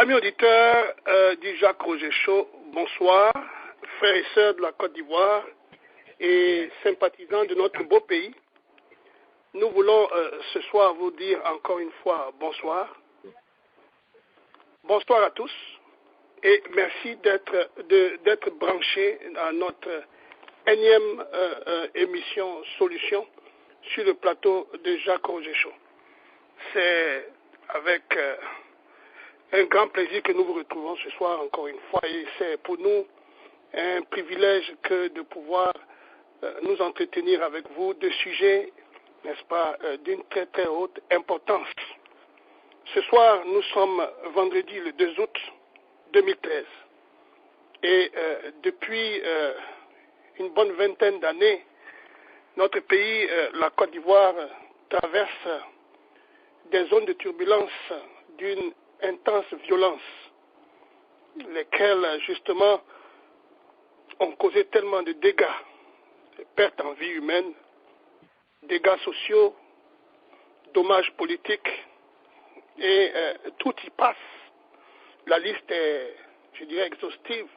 Amis auditeurs du Jacques Roger Show, bonsoir, frères et sœurs de la Côte d'Ivoire et sympathisants de notre beau pays. Nous voulons ce soir vous dire encore une fois bonsoir. Bonsoir à tous et merci d'être branchés à notre énième émission Solution sur le plateau de Jacques Roger Show. C'est avec un grand plaisir que nous vous retrouvons ce soir encore une fois et c'est pour nous un privilège que de pouvoir nous entretenir avec vous de sujets, n'est-ce pas, d'une très très haute importance. Ce soir, nous sommes vendredi le 2 août 2013 et depuis une bonne vingtaine d'années, notre pays, la Côte d'Ivoire, traverse des zones de turbulence d'une intense violence, lesquelles justement ont causé tellement de dégâts, de pertes en vie humaine, dégâts sociaux, dommages politiques, et tout y passe. La liste est, je dirais, exhaustive,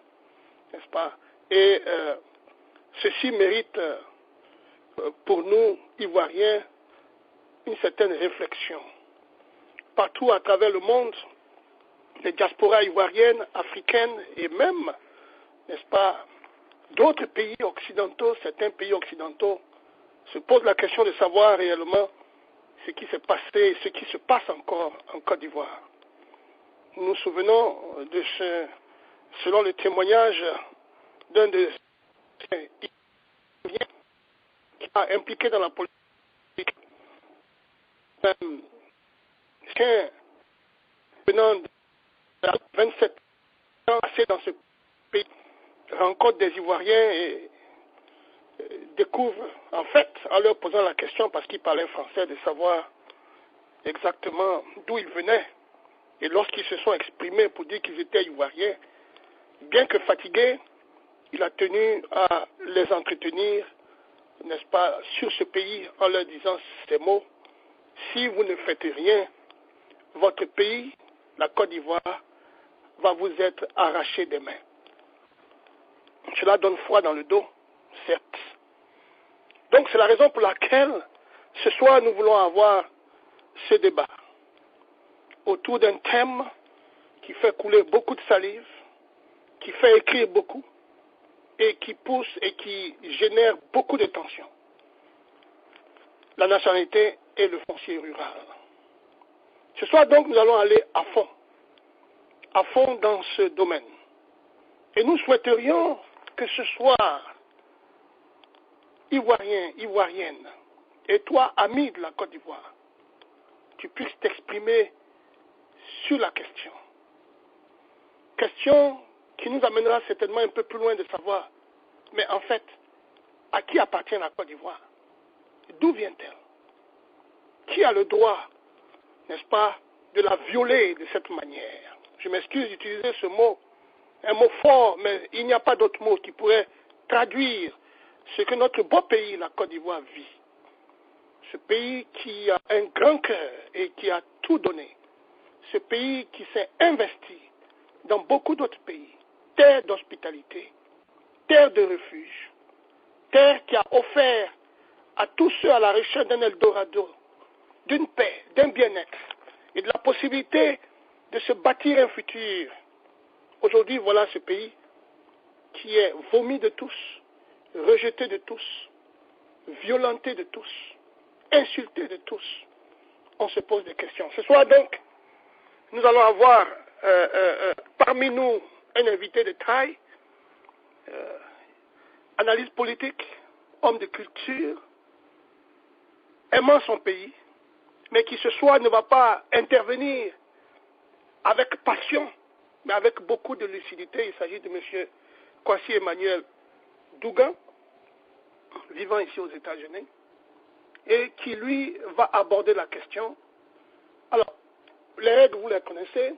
n'est-ce pas? Et ceci mérite pour nous, Ivoiriens, une certaine réflexion. Partout à travers le monde, les diasporas ivoiriennes, africaines et même, n'est-ce pas, d'autres pays occidentaux, certains pays occidentaux, se posent la question de savoir réellement ce qui s'est passé et ce qui se passe encore en Côte d'Ivoire. Nous nous souvenons de selon le témoignage d'un de ces Ivoiriens qui a impliqué dans la politique, venant de 27 ans passés dans ce pays, rencontre des Ivoiriens et découvre, en fait, en leur posant la question, parce qu'ils parlaient français, de savoir exactement d'où ils venaient. Et lorsqu'ils se sont exprimés pour dire qu'ils étaient Ivoiriens, bien que fatigués, il a tenu à les entretenir, n'est-ce pas, sur ce pays en leur disant ces mots: si vous ne faites rien, votre pays, la Côte d'Ivoire, va vous être arraché des mains. Cela donne froid dans le dos, certes. Donc c'est la raison pour laquelle ce soir nous voulons avoir ce débat autour d'un thème qui fait couler beaucoup de salive, qui fait écrire beaucoup et qui pousse et qui génère beaucoup de tensions. La nationalité et le foncier rural. Ce soir donc nous allons aller à fond dans ce domaine. Et nous souhaiterions que ce soir, Ivoirien, Ivoirienne, et toi, ami de la Côte d'Ivoire, tu puisses t'exprimer sur la question. Question qui nous amènera certainement un peu plus loin de savoir, mais en fait, à qui appartient la Côte d'Ivoire? D'où vient-elle? Qui a le droit, n'est-ce pas, de la violer de cette manière? Je m'excuse d'utiliser ce mot, un mot fort, mais il n'y a pas d'autre mot qui pourrait traduire ce que notre beau pays, la Côte d'Ivoire, vit. Ce pays qui a un grand cœur et qui a tout donné. Ce pays qui s'est investi dans beaucoup d'autres pays. Terre d'hospitalité, terre de refuge, terre qui a offert à tous ceux à la recherche d'un Eldorado, d'une paix, d'un bien-être et de la possibilité de se bâtir un futur. Aujourd'hui, voilà ce pays qui est vomi de tous, rejeté de tous, violenté de tous, insulté de tous. On se pose des questions. Ce soir donc, nous allons avoir parmi nous un invité de taille, analyse politique, homme de culture, aimant son pays, mais qui ce soir ne va pas intervenir avec passion, mais avec beaucoup de lucidité. Il s'agit de M. Kwasi Emmanuel Dougan, vivant ici aux États-Unis, et qui, lui, va aborder la question. Alors, les règles, vous les connaissez.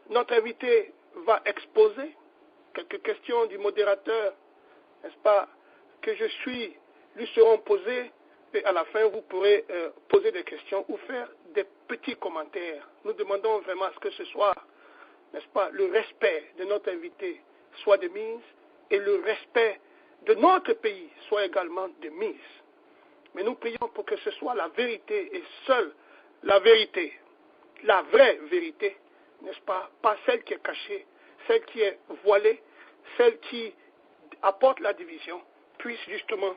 Notre invité va exposer quelques questions du modérateur, n'est-ce pas, que je suis, lui seront posées, et à la fin, vous pourrez poser des questions ou faire des petits commentaires. Nous demandons vraiment à ce que ce soir, n'est-ce pas, le respect de notre invité soit de mise et le respect de notre pays soit également de mise. Mais nous prions pour que ce soit la vérité et seule la vérité, la vraie vérité, n'est-ce pas, pas celle qui est cachée, celle qui est voilée, celle qui apporte la division, puisse justement,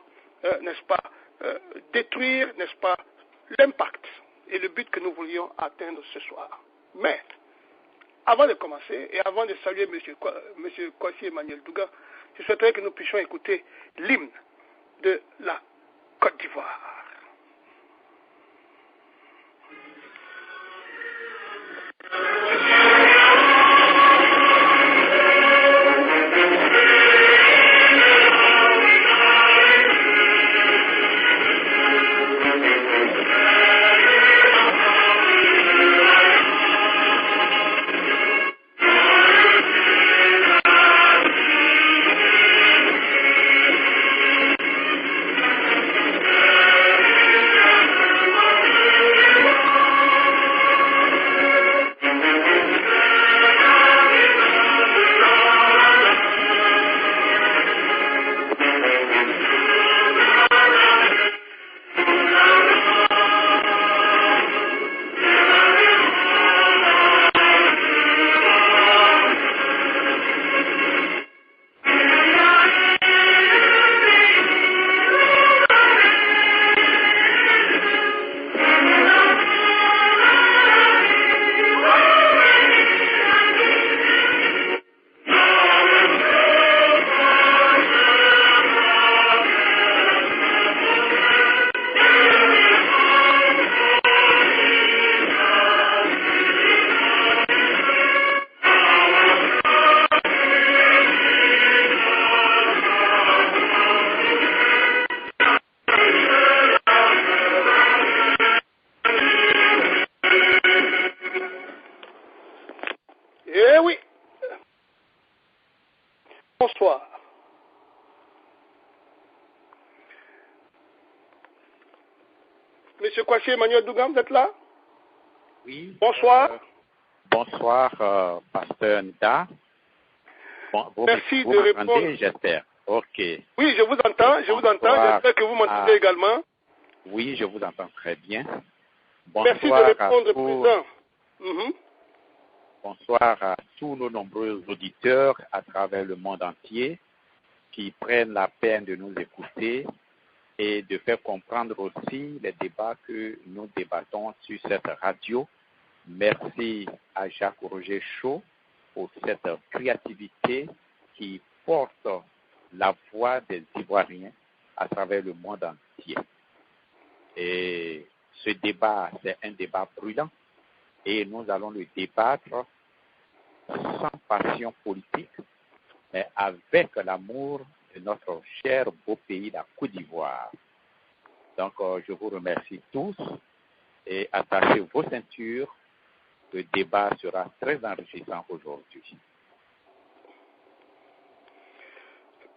n'est-ce pas, détruire, n'est-ce pas, l'impact et le but que nous voulions atteindre ce soir. Mais, avant de commencer et avant de saluer M. Kwasi Emmanuel Douga, je souhaiterais que nous puissions écouter l'hymne de la Côte d'Ivoire. Eh oui. Bonsoir. Monsieur Kwasi Emmanuel Douga, vous êtes là? Oui. Bonsoir. Bonsoir, Pasteur Nda. Bon, Merci vous de m'entendez, répondre. j'espère. Ok. Oui, je vous entends, je vous entends. J'espère que vous m'entendez également. Oui, je vous entends très bien. Merci de Bonsoir répondre, à président. bonsoir à tous nos nombreux auditeurs à travers le monde entier qui prennent la peine de nous écouter et de faire comprendre aussi les débats que nous débattons sur cette radio. Merci à Jacques-Roger Chaud pour cette créativité qui porte la voix des Ivoiriens à travers le monde entier. Et ce débat, c'est un débat brûlant et nous allons le débattre sans passion politique, mais avec l'amour de notre cher beau pays, la Côte d'Ivoire. Donc, je vous remercie tous et attachez vos ceintures. Le débat sera très enrichissant aujourd'hui.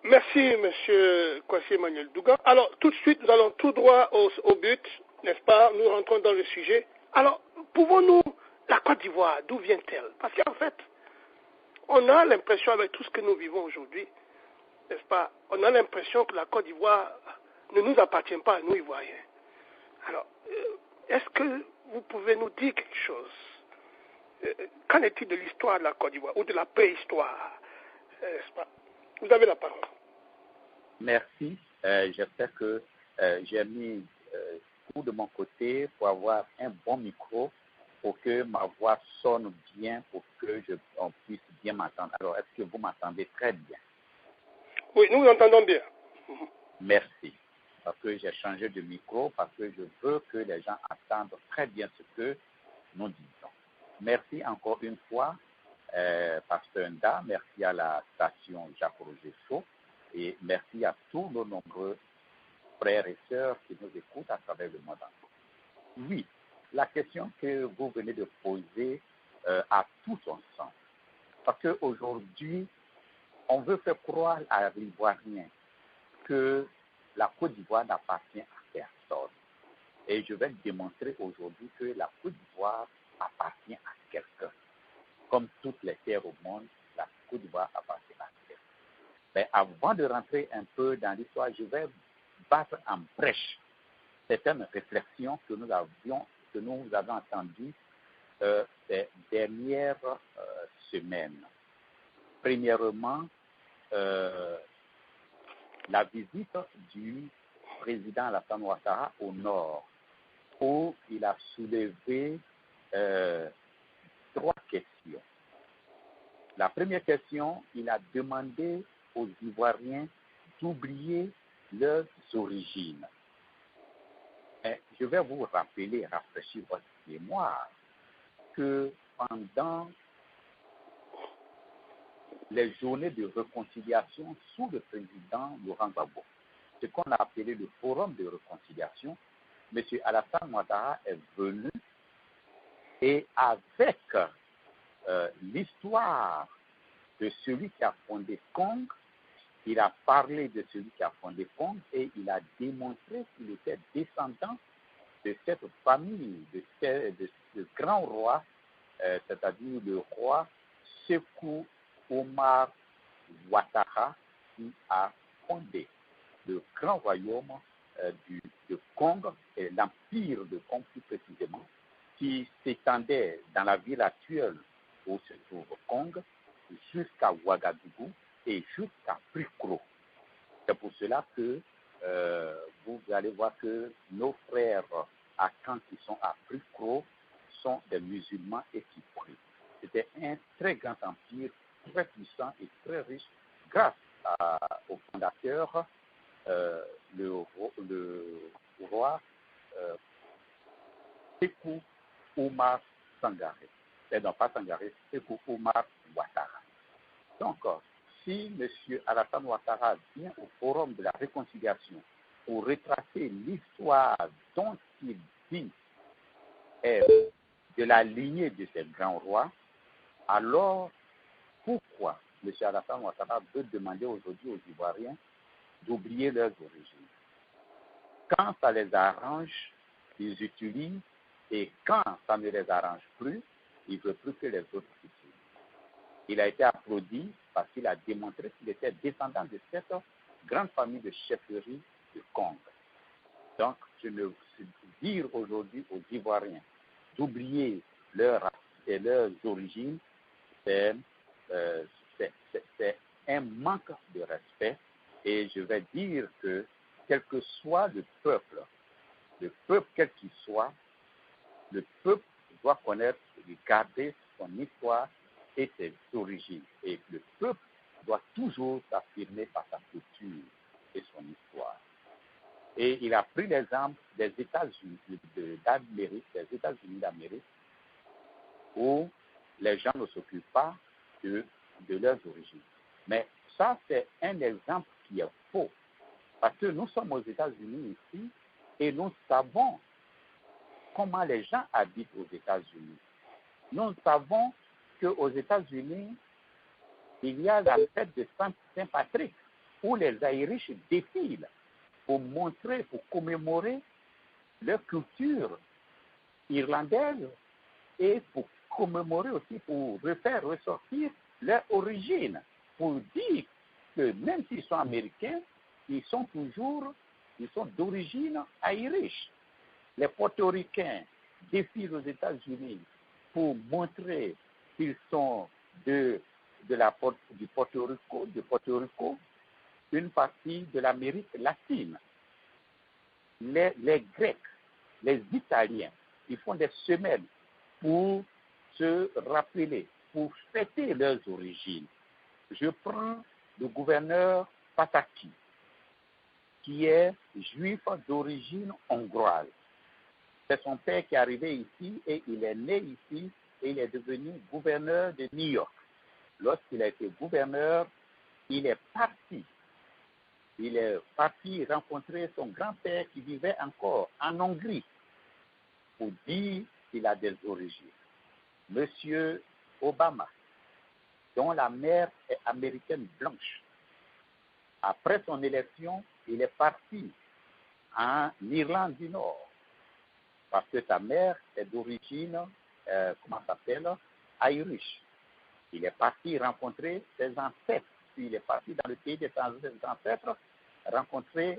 Merci, Monsieur Kwasi Emmanuel Douga. Alors, tout de suite, nous allons tout droit au but, n'est-ce pas? Nous rentrons dans le sujet. Alors, pouvons-nous, la Côte d'Ivoire, d'où vient-elle? Parce qu'en fait, on a l'impression, avec tout ce que nous vivons aujourd'hui, n'est-ce pas? On a l'impression que la Côte d'Ivoire ne nous appartient pas à nous, Ivoiriens. Alors, est-ce que vous pouvez nous dire quelque chose? Qu'en est-il de l'histoire de la Côte d'Ivoire ou de la préhistoire? N'est-ce pas? Vous avez la parole. Merci. J'espère que j'ai mis tout de mon côté pour avoir un bon micro pour que ma voix sonne bien, pour que on puisse bien m'entendre. Alors, est-ce que vous m'entendez très bien? Oui, nous vous entendons bien. Merci. Parce que j'ai changé de micro, parce que je veux que les gens entendent très bien ce que nous disons. Merci encore une fois, Pasteur Nda, merci à la station Jacques-Roger Chaud et merci à tous nos nombreux frères et sœurs qui nous écoutent à travers le monde entier. Oui, la question que vous venez de poser a tout son sens. Parce qu'aujourd'hui, on veut faire croire à l'Ivoirien que la Côte d'Ivoire n'appartient à personne. Et je vais démontrer aujourd'hui que la Côte d'Ivoire appartient à quelqu'un. comme toutes les terres au monde, la Côte d'Ivoire appartient à elle. Mais avant de rentrer un peu dans l'histoire, je vais battre en brèche certaines réflexions que nous avons entendues ces dernières semaines. Premièrement, la visite du président Alassane Ouattara au nord, où il a soulevé 3 questions. La première question, il a demandé aux Ivoiriens d'oublier leurs origines. Et je vais vous rappeler, rafraîchir votre mémoire, que pendant les journées de réconciliation sous le président Laurent Gbagbo, ce qu'on a appelé le forum de réconciliation, M. Alassane Ouattara est venu et avec l'histoire de celui qui a fondé Kong, il a parlé de celui qui a fondé Kong et il a démontré qu'il était descendant de cette famille, de ce grand roi, c'est-à-dire le roi Sékou Omar Ouattara, qui a fondé le grand royaume de Kong, et l'empire de Kong plus précisément, qui s'étendait dans la ville actuelle où se trouve Kong, jusqu'à Ouagadougou et jusqu'à Prikro. C'est pour cela que vous allez voir que nos frères à Caen qui sont à Prikro sont des musulmans et qui prient. C'était un très grand empire, très puissant et très riche, grâce au fondateur, le roi Sékou Omar Sangaré. Non, pas Sangaré, Sékou Omar Ouattara. Donc, si M. Alassane Ouattara vient au forum de la réconciliation pour retracer l'histoire dont il dit est de la lignée de ces grands rois, alors pourquoi M. Alassane Ouattara veut demander aujourd'hui aux Ivoiriens d'oublier leurs origines? Quand ça les arrange, ils utilisent, et quand ça ne les arrange plus, ils ne veulent plus que les autres utilisent. Il a été applaudi parce qu'il a démontré qu'il était descendant de cette grande famille de chefferie de Kong. Donc, je ne dire aujourd'hui aux Ivoiriens d'oublier leurs origines, c'est un manque de respect. Et je vais dire que, quel que soit le peuple quel qu'il soit, le peuple doit connaître et garder son histoire et ses origines. Et le peuple doit toujours s'affirmer par sa culture et son histoire. Et il a pris l'exemple des États-Unis d'Amérique, où les gens ne s'occupent pas de leurs origines. Mais ça, c'est un exemple qui est faux. Parce que nous sommes aux États-Unis ici et nous savons comment les gens habitent aux États-Unis. Nous savons qu'aux États-Unis, il y a la fête de Saint-Patrick où les Irish défilent pour montrer, pour commémorer leur culture irlandaise et pour commémorer aussi, pour refaire ressortir leur origine, pour dire que même s'ils sont américains, ils sont d'origine irish. Les portoricains défilent aux États-Unis pour montrer qu'ils sont du Porto Rico, une partie de l'Amérique latine. Les Grecs, les Italiens, ils font des semaines pour se rappeler, pour fêter leurs origines. Je prends le gouverneur Pataki, qui est juif d'origine hongroise. C'est son père qui est arrivé ici et il est né ici et il est devenu gouverneur de New York. Lorsqu'il a été gouverneur, il est parti. Il est parti rencontrer son grand-père qui vivait encore en Hongrie pour dire qu'il a des origines. Monsieur Obama, dont la mère est américaine blanche, après son élection, il est parti en Irlande du Nord parce que sa mère est d'origine, Irish. Il est parti rencontrer ses ancêtres. Puis il est parti dans le pays de ses ancêtres rencontrer,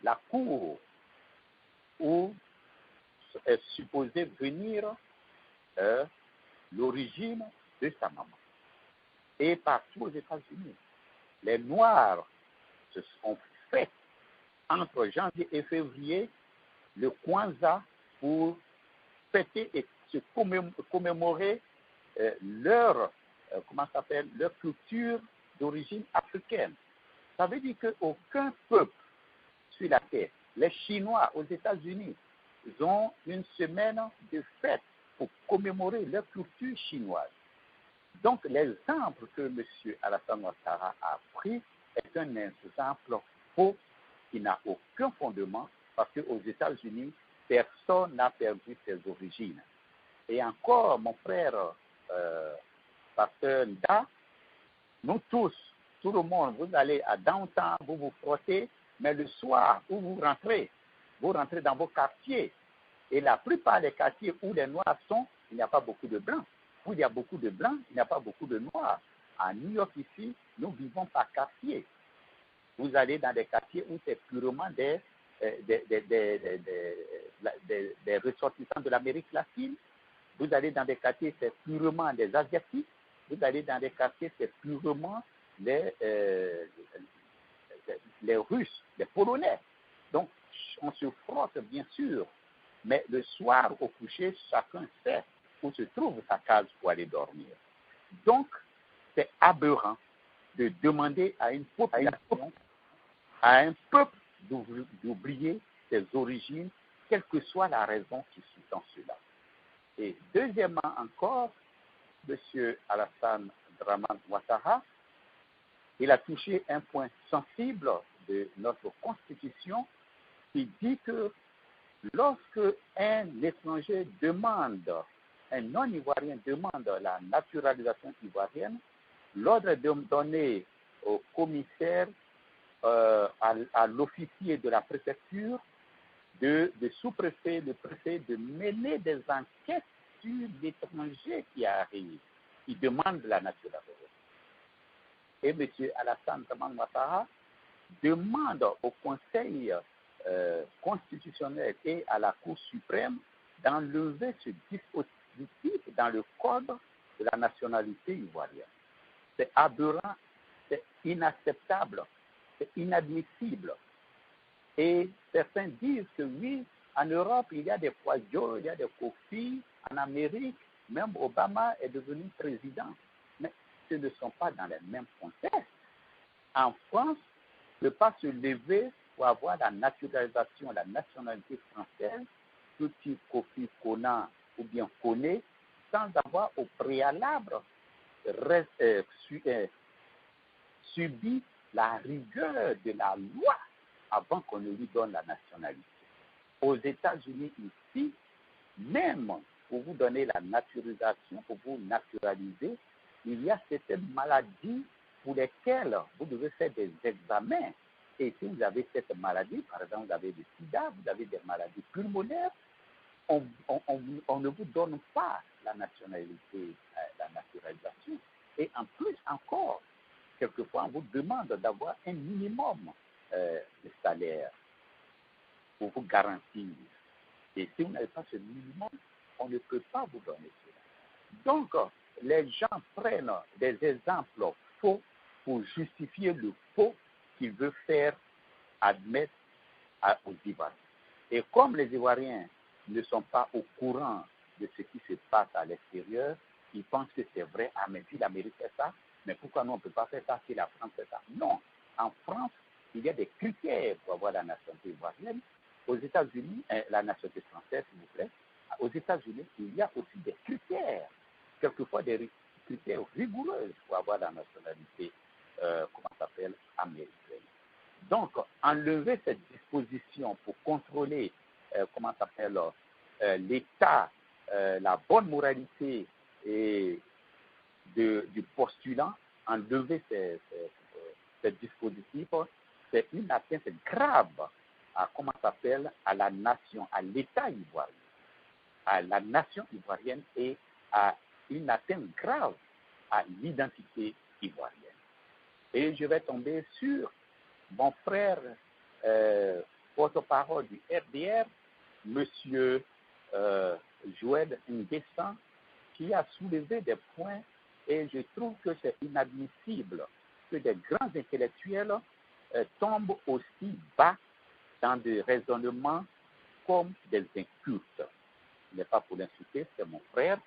la cour où est supposé venir l'origine de sa maman. Et partout aux États-Unis, les Noirs se sont faits entre janvier et février le Kwanzaa pour fêter et se commémorer leur culture d'origine africaine. Ça veut dire qu'aucun peuple sur la terre, les Chinois aux États-Unis, ils ont une semaine de fête pour commémorer leur culture chinoise. Donc, l'exemple que M. Alassane Ouattara a pris est un exemple faux qui n'a aucun fondement parce qu'aux États-Unis, personne n'a perdu ses origines. Et encore, mon frère, pasteur Nda, nous tous, tout le monde, vous allez à downtown, vous vous frottez, mais le soir où vous rentrez dans vos quartiers. Et la plupart des quartiers où les Noirs sont, il n'y a pas beaucoup de Blancs. Où il y a beaucoup de Blancs, il n'y a pas beaucoup de Noirs. À New York, ici, nous vivons par quartier. Vous allez dans des quartiers où c'est purement des ressortissants de l'Amérique latine. Vous allez dans des quartiers, c'est purement des Asiatiques. Vous allez dans des quartiers, c'est purement les Russes, les Polonais. Donc, on se frotte, bien sûr. Mais le soir, au coucher, chacun sait où se trouve sa case pour aller dormir. Donc, c'est aberrant de demander à une population, à un peuple d'oublier ses origines, quelle que soit la raison qui sous-tend cela. Et deuxièmement encore, M. Alassane Dramane Ouattara, il a touché un point sensible de notre Constitution qui dit que lorsque un étranger demande, un non-ivoirien demande la naturalisation ivoirienne, l'ordre est donné au commissaire, à l'officier de la préfecture, de sous-préfet, de préfet, de mener des enquêtes sur l'étranger qui arrive, qui demande la naturalisation. Et M. Alassane Dramane Ouattara demande au Conseil constitutionnel et à la Cour suprême d'enlever ce dispositif dans le code de la nationalité ivoirienne. C'est aberrant, c'est inacceptable, c'est inadmissible. Et certains disent que oui, en Europe, il y a des Kouadio, il y a des Kofi, en Amérique, même Obama est devenu président. Mais ce ne sont pas dans les mêmes contextes. En France, ne pas se lever pour avoir la naturalisation, la nationalité française, tout type Kofi, Kona ou bien Koné, sans avoir au préalable subi la rigueur de la loi avant qu'on ne lui donne la nationalité. Aux États-Unis ici, même pour vous donner la naturalisation, pour vous naturaliser, il y a certaines maladies pour lesquelles vous devez faire des examens. Et si vous avez cette maladie, par exemple, vous avez le sida, vous avez des maladies pulmonaires, on ne vous donne pas la nationalité, la naturalisation. Et en plus encore, quelquefois, on vous demande d'avoir un minimum de salaire pour vous garantir. Et si vous n'avez pas ce minimum, on ne peut pas vous donner cela. Donc, les gens prennent des exemples faux pour justifier le faux qu'ils veulent faire admettre aux Ivoiriens. Et comme les Ivoiriens ne sont pas au courant de ce qui se passe à l'extérieur, ils pensent que c'est vrai. Ah, mais si l'Amérique fait ça, mais pourquoi nous on ne peut pas faire ça si la France fait ça? Non. En France, il y a des critères pour avoir la nationalité ivoirienne. Aux États-Unis, la nationalité française, s'il vous plaît. Aux États-Unis, il y a aussi des critères, quelquefois des critères rigoureux pour avoir la nationalité, américaine. Donc, enlever cette disposition pour contrôler, l'état, la bonne moralité et du postulant, enlever ce dispositif, c'est une atteinte grave à la nation, à l'État ivoirien, à la nation ivoirienne et à une atteinte grave à l'identité ivoirienne. Et je vais tomber sur mon frère porte-parole du RDR, M. Joël Nguessan, qui a soulevé des points et je trouve que c'est inadmissible que des grands intellectuels tombent aussi bas dans des raisonnements comme des incultes. Ce n'est pas pour l'insulter, c'est mon frère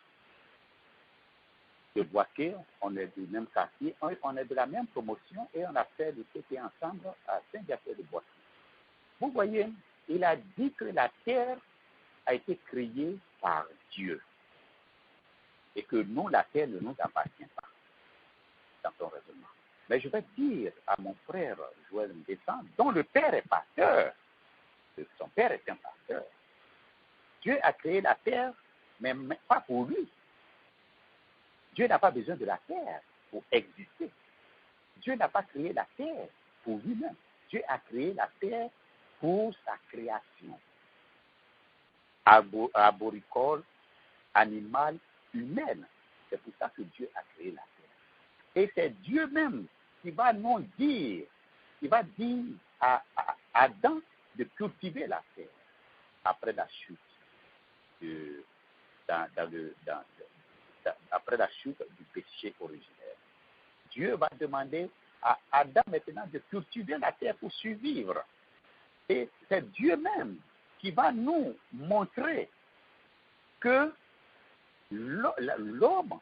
de Boaké, on est du même quartier, on est de la même promotion et on a fait le CT ensemble à Saint-Gervais de Boaké. Vous voyez, il a dit que la terre a été créée par Dieu et que nous, la terre ne nous appartient pas dans son raisonnement. Mais je vais dire à mon frère Joël Nguessan, dont le père est pasteur, son père est un pasteur, Dieu a créé la terre, mais pas pour lui. Dieu n'a pas besoin de la terre pour exister. Dieu n'a pas créé la terre pour lui-même. Dieu a créé la terre pour sa création. Arboricole, animale, humaine. C'est pour ça que Dieu a créé la terre. Et c'est Dieu même qui va nous dire, qui va dire à Adam de cultiver la terre après la chute, après la chute du péché originel. Dieu va demander à Adam maintenant de cultiver la terre pour survivre. Et c'est Dieu même qui va nous montrer que l'homme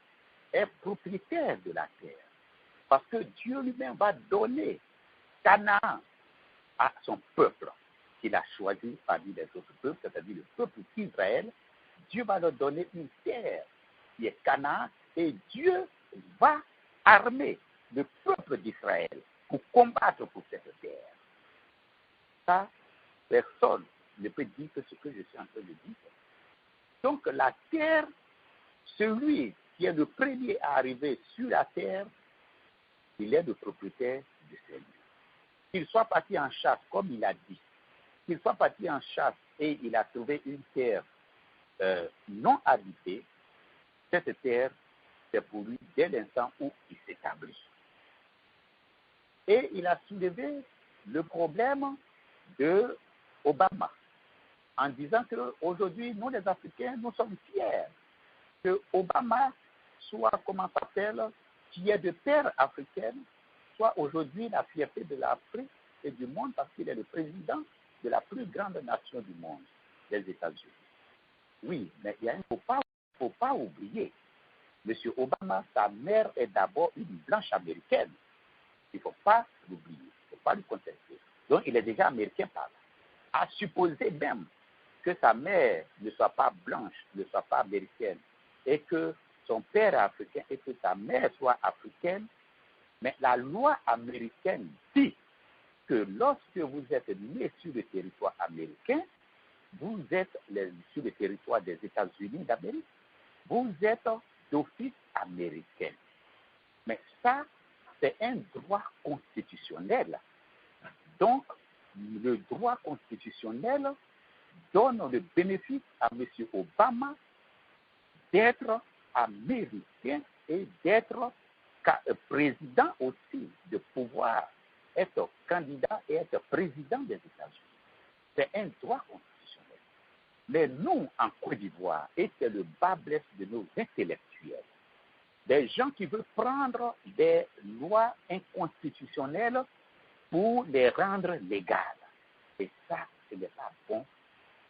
est propriétaire de la terre. Parce que Dieu lui-même va donner Canaan à son peuple qu'il a choisi parmi les autres peuples, c'est-à-dire le peuple d'Israël. Dieu va leur donner une terre qui est Canaan et Dieu va armer le peuple d'Israël pour combattre pour cette terre. Ça, personne ne peut dire que ce que je suis en train de dire. Donc la terre, celui qui est le premier à arriver sur la terre, il est le propriétaire de ces lieux. Qu'il soit parti en chasse, comme il a dit, qu'il soit parti en chasse et il a trouvé une terre non habitée, cette terre, c'est pour lui dès l'instant où il s'établit. Et il a soulevé le problème de Obama en disant qu'aujourd'hui, nous les Africains, nous sommes fiers que Obama soit, comment ça s'appelle, qui est de terre africaine, soit aujourd'hui la fierté de l'Afrique et du monde parce qu'il est le président de la plus grande nation du monde, les États-Unis. Oui, mais il ne faut pas oublier, M. Obama, sa mère est d'abord une blanche américaine. Il ne faut pas l'oublier, il ne faut pas lui contester. Donc, il est déjà américain par là. À supposer même que sa mère ne soit pas blanche, ne soit pas américaine, et que son père est africain et que sa mère soit africaine, mais la loi américaine dit que lorsque vous êtes né sur le territoire américain, vous êtes sur le territoire des États-Unis d'Amérique, vous êtes d'office américain. Mais ça, c'est un droit constitutionnel. Donc, le droit constitutionnel donne le bénéfice à M. Obama d'être américain et d'être président aussi, de pouvoir être candidat et être président des États-Unis. C'est un droit constitutionnel. Mais nous, en Côte d'Ivoire, et c'est le bas blesse de nos intellectuels, des gens qui veulent prendre des lois inconstitutionnelles pour les rendre légales. Et ça, ce n'est pas bon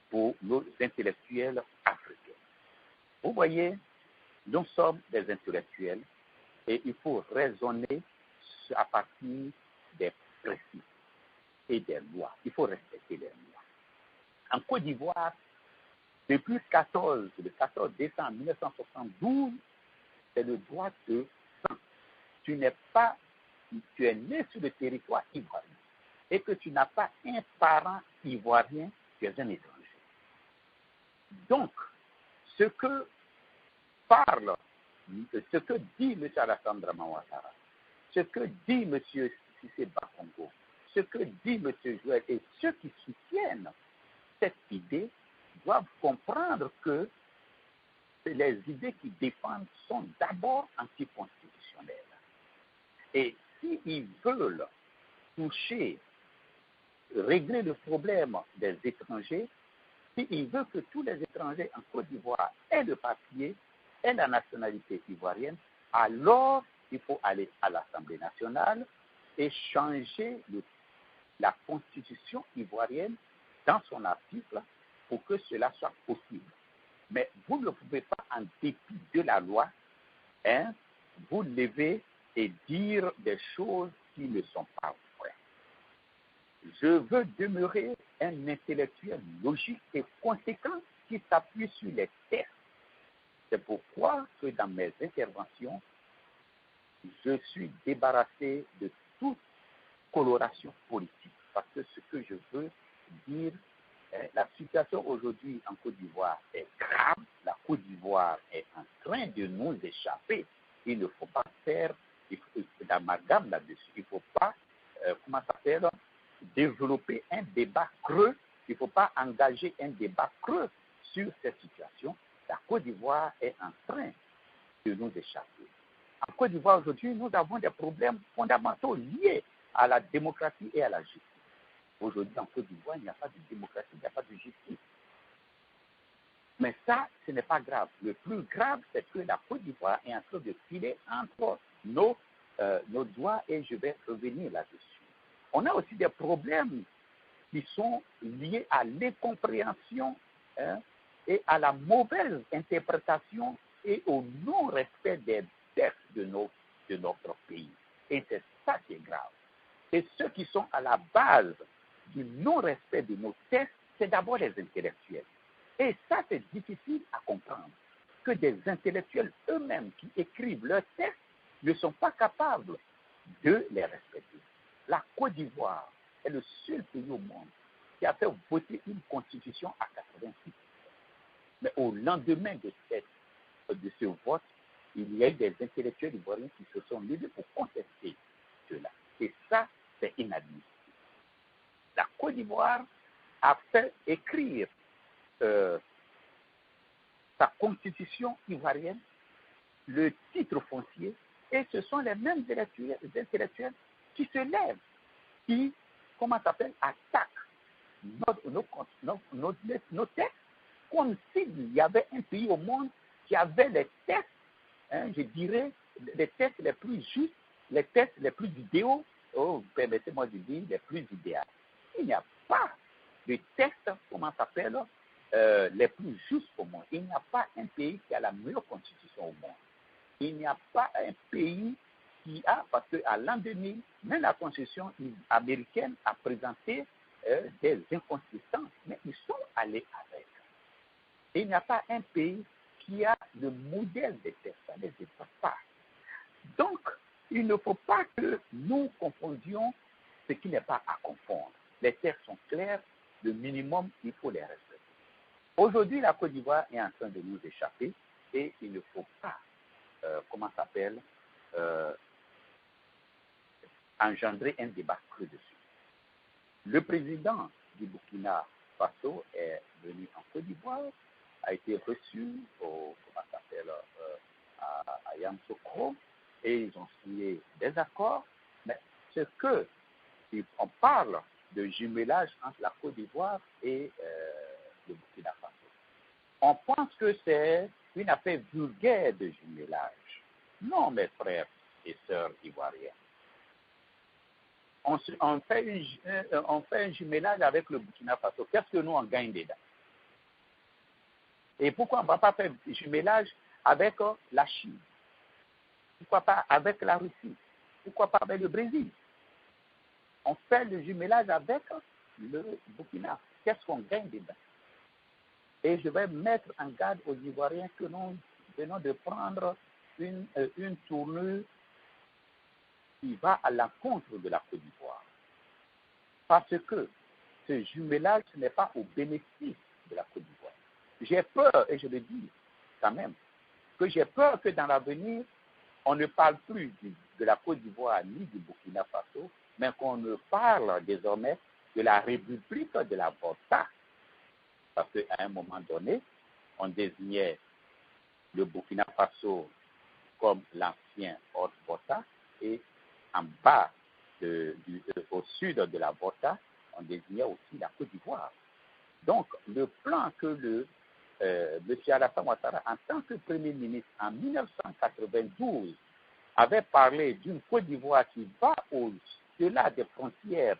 pour nos intellectuels africains. Vous voyez, nous sommes des intellectuels et il faut raisonner à partir des principes et des lois. Il faut respecter les lois. En Côte d'Ivoire, depuis le 14 décembre 1972, c'est le droit de sang. Tu es né sur le territoire ivoirien et que tu n'as pas un parent ivoirien, tu es un étranger. Donc, ce que dit M. Alassane Dramane Ouattara, ce que dit M. Cissé Bakongo, ce que dit M. Joël et ceux qui soutiennent cette idée doivent comprendre que les idées qu'ils défendent sont d'abord anticonstitutionnelles. Et s'ils veulent toucher, régler le problème des étrangers, s'ils veulent que tous les étrangers en Côte d'Ivoire aient le papier, aient la nationalité ivoirienne, alors il faut aller à l'Assemblée nationale et changer la constitution ivoirienne dans son article pour que cela soit possible. Mais vous ne pouvez pas, en dépit de la loi, vous lever et dire des choses qui ne sont pas vraies. Je veux demeurer un intellectuel logique et conséquent qui s'appuie sur les textes. C'est pourquoi que dans mes interventions, je suis débarrassé de toute coloration politique. Parce que ce que je veux dire, la situation aujourd'hui en Côte d'Ivoire est grave. La Côte d'Ivoire est en train de nous échapper. Il ne faut pas faire d'amalgame là-dessus. Il ne faut pas, développer un débat creux. Il ne faut pas engager un débat creux sur cette situation. La Côte d'Ivoire est en train de nous échapper. En Côte d'Ivoire aujourd'hui, nous avons des problèmes fondamentaux liés à la démocratie et à la justice. Aujourd'hui, en Côte d'Ivoire, il n'y a pas de démocratie, il n'y a pas de justice. Mais ça, ce n'est pas grave. Le plus grave, c'est que la Côte d'Ivoire est en train de filer entre nos doigts et je vais revenir là-dessus. On a aussi des problèmes qui sont liés à l'incompréhension et à la mauvaise interprétation et au non-respect des textes de notre pays. Et c'est ça qui est grave. Et ceux qui sont à la base du non-respect de nos textes, c'est d'abord les intellectuels. Et ça, c'est difficile à comprendre, que des intellectuels eux-mêmes qui écrivent leurs textes ne sont pas capables de les respecter. La Côte d'Ivoire est le seul pays au monde qui a fait voter une constitution à 86%. Mais au lendemain de ce vote, il y a eu des intellectuels ivoiriens qui se sont levés pour contester cela. Et ça, c'est inadmissible. La Côte d'Ivoire a fait écrire sa constitution ivoirienne, le titre foncier, et ce sont les mêmes intellectuels qui se lèvent, qui, attaquent nos textes, comme s'il y avait un pays au monde qui avait les textes, je dirais, les textes les plus justes, les textes les plus idéaux, permettez-moi de dire, les plus idéaux. Il n'y a pas de textes, les plus justes au monde. Il n'y a pas un pays qui a la meilleure constitution au monde. Il n'y a pas un pays qui a, parce qu'à l'an 2000, même la constitution américaine a présenté des inconsistances, mais ils sont allés avec. Et il n'y a pas un pays qui a le modèle des textes, ça ne les dépasse pas. Donc, il ne faut pas que nous confondions ce qui n'est pas à confondre. Les textes sont clairs, le minimum, il faut les respecter. Aujourd'hui, la Côte d'Ivoire est en train de nous échapper et il ne faut pas, engendrer un débat creux dessus. Le président du Burkina Faso est venu en Côte d'Ivoire, a été reçu à Yamoussoukro et ils ont signé des accords, mais ce que on parle de jumelage entre la Côte d'Ivoire et le Burkina Faso. On pense que c'est une affaire vulgaire de jumelage. Non, mes frères et sœurs ivoiriens. On fait un jumelage avec le Burkina Faso. Qu'est-ce que nous, on gagne dedans? Et pourquoi on ne va pas faire un jumelage avec la Chine? Pourquoi pas avec la Russie? Pourquoi pas avec le Brésil? On fait le jumelage avec le Burkina. Qu'est-ce qu'on gagne dedans? Et je vais mettre en garde aux Ivoiriens que nous venons de prendre une tournure qui va à l'encontre de la Côte d'Ivoire. Parce que ce jumelage n'est pas au bénéfice de la Côte d'Ivoire. J'ai peur, et je le dis quand même, que j'ai peur que dans l'avenir, on ne parle plus de la Côte d'Ivoire ni du Burkina Faso, mais qu'on ne parle désormais de la République de la Volta. Parce qu'à un moment donné, on désignait le Burkina Faso comme l'ancien Haute-Volta et en bas, au sud de la Volta, on désignait aussi la Côte d'Ivoire. Donc, le plan que M. Alassane Ouattara, en tant que Premier ministre en 1992, avait parlé d'une Côte d'Ivoire qui va au-delà des frontières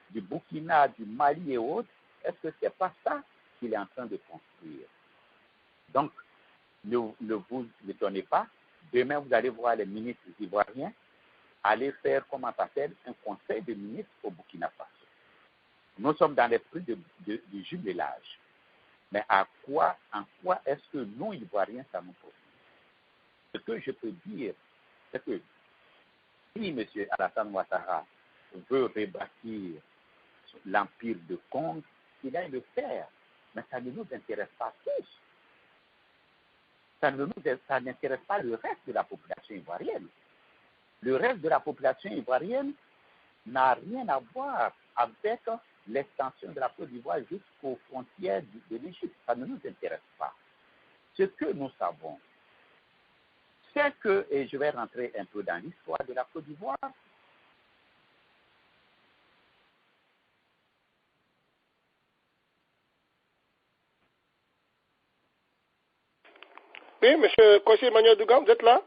du Burkina, du Mali et autres, est-ce que ce n'est pas ça qu'il est en train de construire? Donc, ne vous étonnez pas. Demain, vous allez voir les ministres ivoiriens aller faire, comment ça s'appelle, un conseil de ministres au Burkina Faso. Nous sommes dans l'esprit du jumelage. Mais en quoi est-ce que nous, Ivoiriens, ça nous profite? Ce que je peux dire, c'est que si M. Alassane Ouattara veut rebâtir l'empire de Congo, il aille le faire. Mais ça ne nous intéresse pas tous. Ça n'intéresse pas le reste de la population ivoirienne. Le reste de la population ivoirienne n'a rien à voir avec l'extension de la Côte d'Ivoire jusqu'aux frontières de l'Égypte. Ça ne nous intéresse pas. Ce que nous savons, c'est que, et je vais rentrer un peu dans l'histoire de la Côte d'Ivoire, Oui, monsieur Koché Emmanuel Dougan, vous êtes là?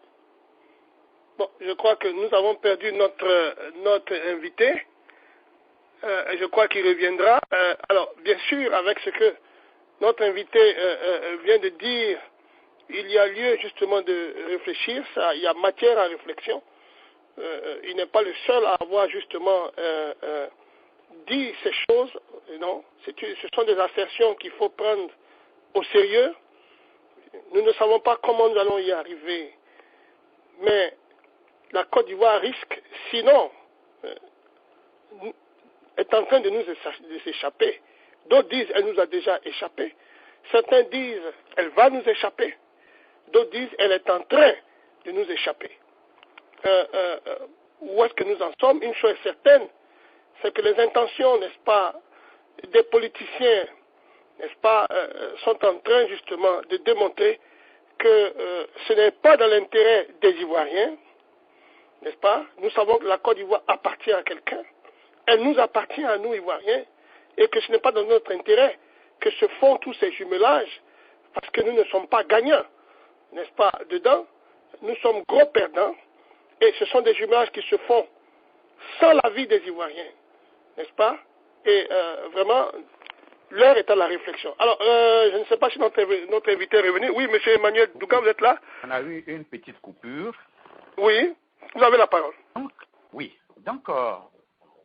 Bon, je crois que nous avons perdu notre invité. Je crois qu'il reviendra. Alors, bien sûr, avec ce que notre invité vient de dire, il y a lieu justement de réfléchir. Il y a matière à réflexion. Il n'est pas le seul à avoir justement dit ces choses. Non, ce sont des assertions qu'il faut prendre au sérieux. Nous ne savons pas comment nous allons y arriver. Mais la Côte d'Ivoire risque, sinon, est en train de nous s'échapper. D'autres disent elle nous a déjà échappé. Certains disent elle va nous échapper. D'autres disent elle est en train de nous échapper. Où est-ce que nous en sommes? Une chose est certaine, c'est que les intentions, n'est-ce pas, des politiciens, n'est-ce pas, sont en train justement de démontrer que ce n'est pas dans l'intérêt des Ivoiriens, n'est-ce pas? Nous savons que la Côte d'Ivoire appartient à quelqu'un. Elle nous appartient à nous, Ivoiriens, et que ce n'est pas dans notre intérêt que se font tous ces jumelages, parce que nous ne sommes pas gagnants, n'est-ce pas, dedans. Nous sommes gros perdants, et ce sont des jumelages qui se font sans l'avis des Ivoiriens, n'est-ce pas? Et vraiment, l'heure est à la réflexion. Alors, je ne sais pas si notre invité est revenu. Oui, M. Emmanuel Dougan, vous êtes là? On a eu une petite coupure. Oui, vous avez la parole. Donc,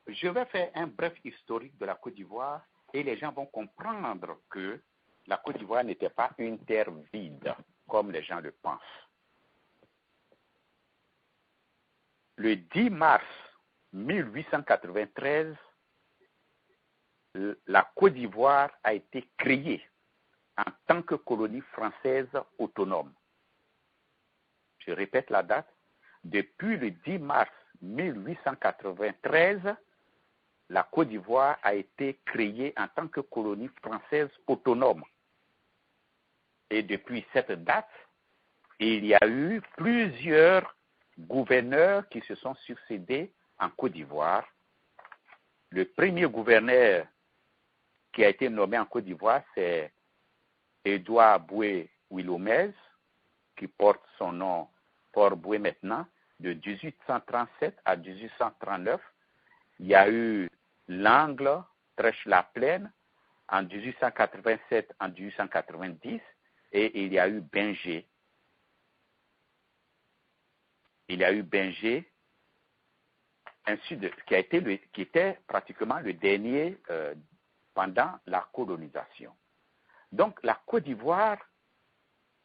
je vais faire un bref historique de la Côte d'Ivoire et les gens vont comprendre que la Côte d'Ivoire n'était pas une terre vide, comme les gens le pensent. Le 10 mars 1893, la Côte d'Ivoire a été créée en tant que colonie française autonome. Je répète la date. Depuis le 10 mars 1893, la Côte d'Ivoire a été créée en tant que colonie française autonome. Et depuis cette date, il y a eu plusieurs gouverneurs qui se sont succédés en Côte d'Ivoire. Le premier gouverneur qui a été nommé en Côte d'Ivoire, c'est Édouard Boué-Wilomez, qui porte son nom Port-Boué maintenant, de 1837 à 1839. Il y a eu Langle, Trèche-la-Plaine, en 1887 en 1890, et il y a eu Binger. Qui était pratiquement le dernier pendant la colonisation. Donc, la Côte d'Ivoire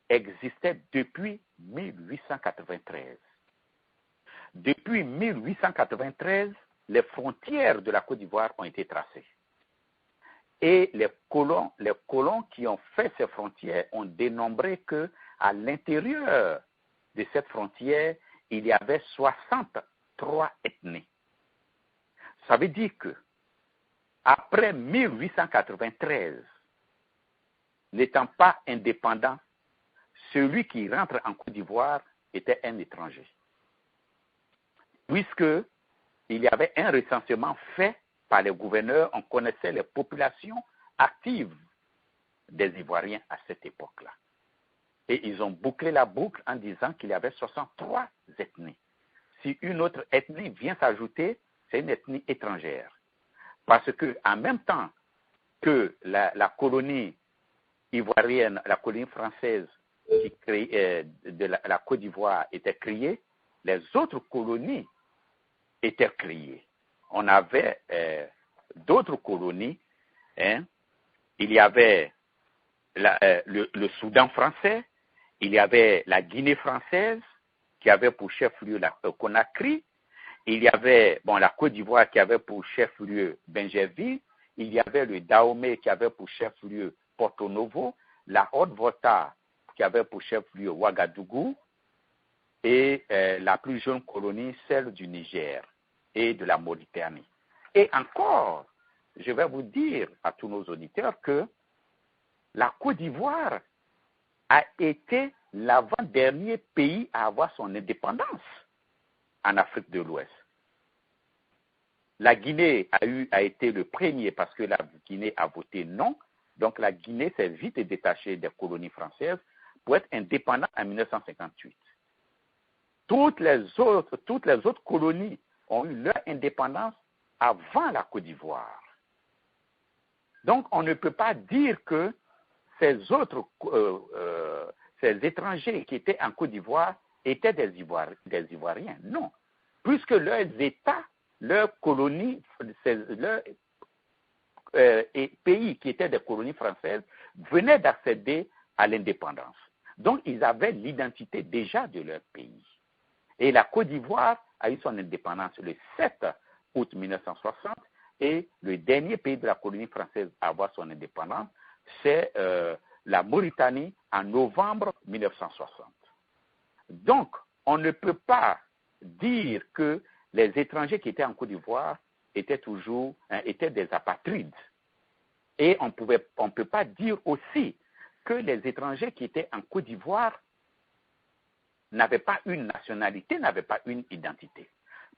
existait depuis 1893. Depuis 1893, les frontières de la Côte d'Ivoire ont été tracées. Et les colons qui ont fait ces frontières ont dénombré qu'à l'intérieur de cette frontière, il y avait 63 ethnies. Ça veut dire que après 1893, n'étant pas indépendants, celui qui rentre en Côte d'Ivoire était un étranger. Puisque il y avait un recensement fait par les gouverneurs, on connaissait les populations actives des Ivoiriens à cette époque-là. Et ils ont bouclé la boucle en disant qu'il y avait 63 ethnies. Si une autre ethnie vient s'ajouter, c'est une ethnie étrangère. Parce que en même temps que la colonie ivoirienne, la colonie française de la Côte d'Ivoire était créée, les autres colonies étaient créées. On avait d'autres colonies. Hein. Il y avait le Soudan français, il y avait la Guinée française qui avait pour chef-lieu la Conakry, il y avait la Côte d'Ivoire qui avait pour chef-lieu Bingerville, il y avait le Dahomey qui avait pour chef-lieu Porto Novo, la Haute-Volta qui avait pour chef-lieu Ouagadougou, et la plus jeune colonie, celle du Niger et de la Mauritanie. Et encore, je vais vous dire à tous nos auditeurs que la Côte d'Ivoire a été l'avant-dernier pays à avoir son indépendance en Afrique de l'Ouest. La Guinée a été le premier parce que la Guinée a voté non. Donc la Guinée s'est vite détachée des colonies françaises pour être indépendante en 1958. Toutes les autres colonies ont eu leur indépendance avant la Côte d'Ivoire. Donc on ne peut pas dire que ces étrangers qui étaient en Côte d'Ivoire étaient des Ivoiriens. Non. Puisque leurs États, leurs colonies, leurs pays qui étaient des colonies françaises venaient d'accéder à l'indépendance. Donc, ils avaient l'identité déjà de leur pays. Et la Côte d'Ivoire a eu son indépendance le 7 août 1960 et le dernier pays de la colonie française à avoir son indépendance, c'est la Mauritanie en novembre 1960. Donc, on ne peut pas dire que les étrangers qui étaient en Côte d'Ivoire étaient des apatrides. Et on ne peut pas dire aussi que les étrangers qui étaient en Côte d'Ivoire n'avaient pas une nationalité, n'avaient pas une identité.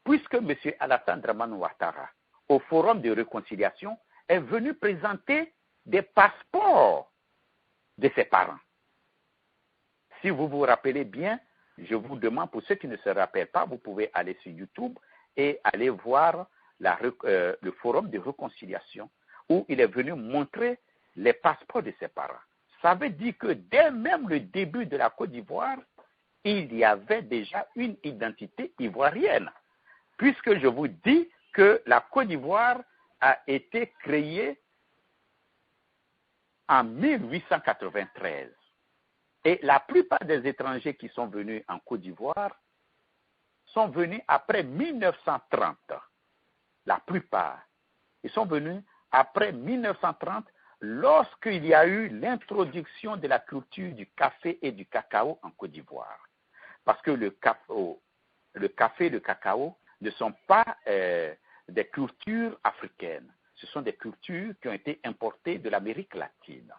Puisque M. Alassane Dramane Ouattara, au Forum de réconciliation, est venu présenter des passeports de ses parents. Si vous vous rappelez bien, je vous demande, pour ceux qui ne se rappellent pas, vous pouvez aller sur YouTube et aller voir le Forum de réconciliation où il est venu montrer les passeports de ses parents. Ça veut dire que dès même le début de la Côte d'Ivoire, il y avait déjà une identité ivoirienne. Puisque je vous dis que la Côte d'Ivoire a été créée en 1893. Et la plupart des étrangers qui sont venus en Côte d'Ivoire sont venus après 1930. La plupart. Ils sont venus après 1930 lorsqu'il y a eu l'introduction de la culture du café et du cacao en Côte d'Ivoire. Parce que le café et le cacao ne sont pas des cultures africaines. Ce sont des cultures qui ont été importées de l'Amérique latine.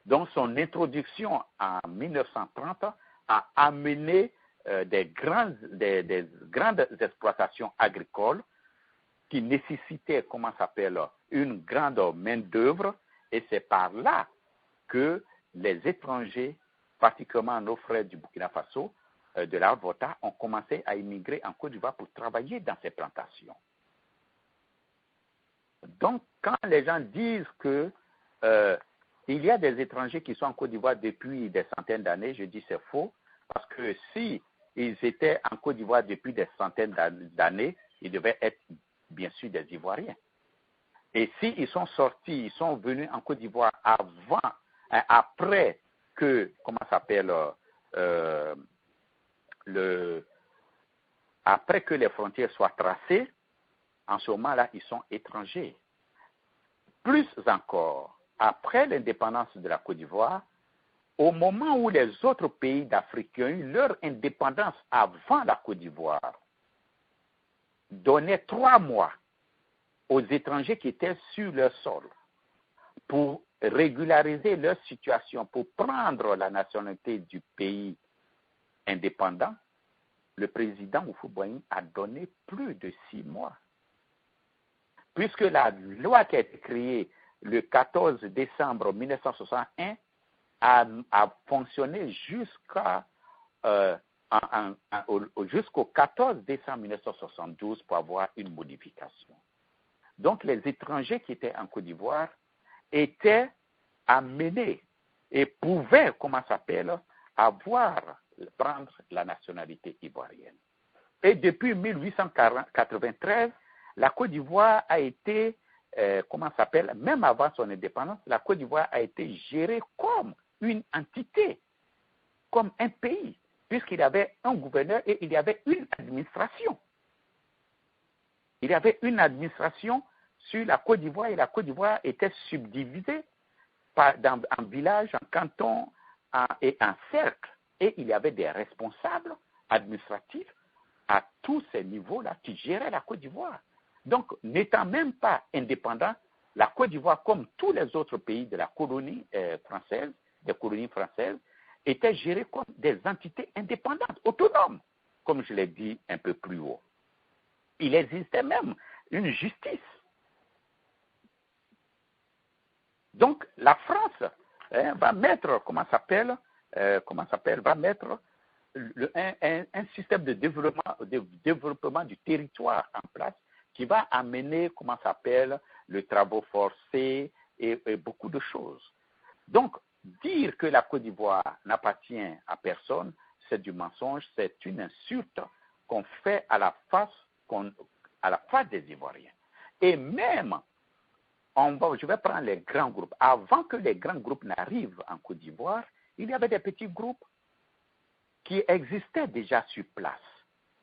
Donc, son introduction en 1930 a amené des grandes exploitations agricoles qui nécessitaient, une grande main-d'œuvre. Et c'est par là que les étrangers, particulièrement nos frères du Burkina Faso, de la Haute-Volta, ont commencé à immigrer en Côte d'Ivoire pour travailler dans ces plantations. Donc, quand les gens disent que il y a des étrangers qui sont en Côte d'Ivoire depuis des centaines d'années, je dis c'est faux, parce que si ils étaient en Côte d'Ivoire depuis des centaines d'années, ils devaient être bien sûr des Ivoiriens. Et s'ils sont sortis, ils sont venus en Côte d'Ivoire après que, après que les frontières soient tracées, en ce moment-là, ils sont étrangers. Plus encore, après l'indépendance de la Côte d'Ivoire, au moment où les autres pays d'Afrique ont eu leur indépendance avant la Côte d'Ivoire, donnaient 3 mois aux étrangers qui étaient sur leur sol pour régulariser leur situation pour prendre la nationalité du pays indépendant, le président Houphouët-Boigny a donné plus de 6 mois. Puisque la loi qui a été créée le 14 décembre 1961 a fonctionné jusqu'au 14 décembre 1972 pour avoir une modification. Donc, les étrangers qui étaient en Côte d'Ivoire étaient amenés et pouvaient, prendre la nationalité ivoirienne. Et depuis 1893, la Côte d'Ivoire a été, même avant son indépendance, la Côte d'Ivoire a été gérée comme une entité, comme un pays, puisqu'il y avait un gouverneur et il y avait une administration. Il y avait une administration sur la Côte d'Ivoire et la Côte d'Ivoire était subdivisée en villages, en cantons et en cercles. Et il y avait des responsables administratifs à tous ces niveaux-là qui géraient la Côte d'Ivoire. Donc, n'étant même pas indépendant, la Côte d'Ivoire, comme tous les autres pays de la colonie française, des colonies françaises, était gérée comme des entités indépendantes, autonomes, comme je l'ai dit un peu plus haut. Il existait même une justice. Donc, la France va mettre, va mettre un système de développement du territoire en place qui va amener, le travail forcé et beaucoup de choses. Donc, dire que la Côte d'Ivoire n'appartient à personne, c'est du mensonge, c'est une insulte qu'on fait à la face des Ivoiriens. Et même, je vais prendre les grands groupes. Avant que les grands groupes n'arrivent en Côte d'Ivoire, il y avait des petits groupes qui existaient déjà sur place.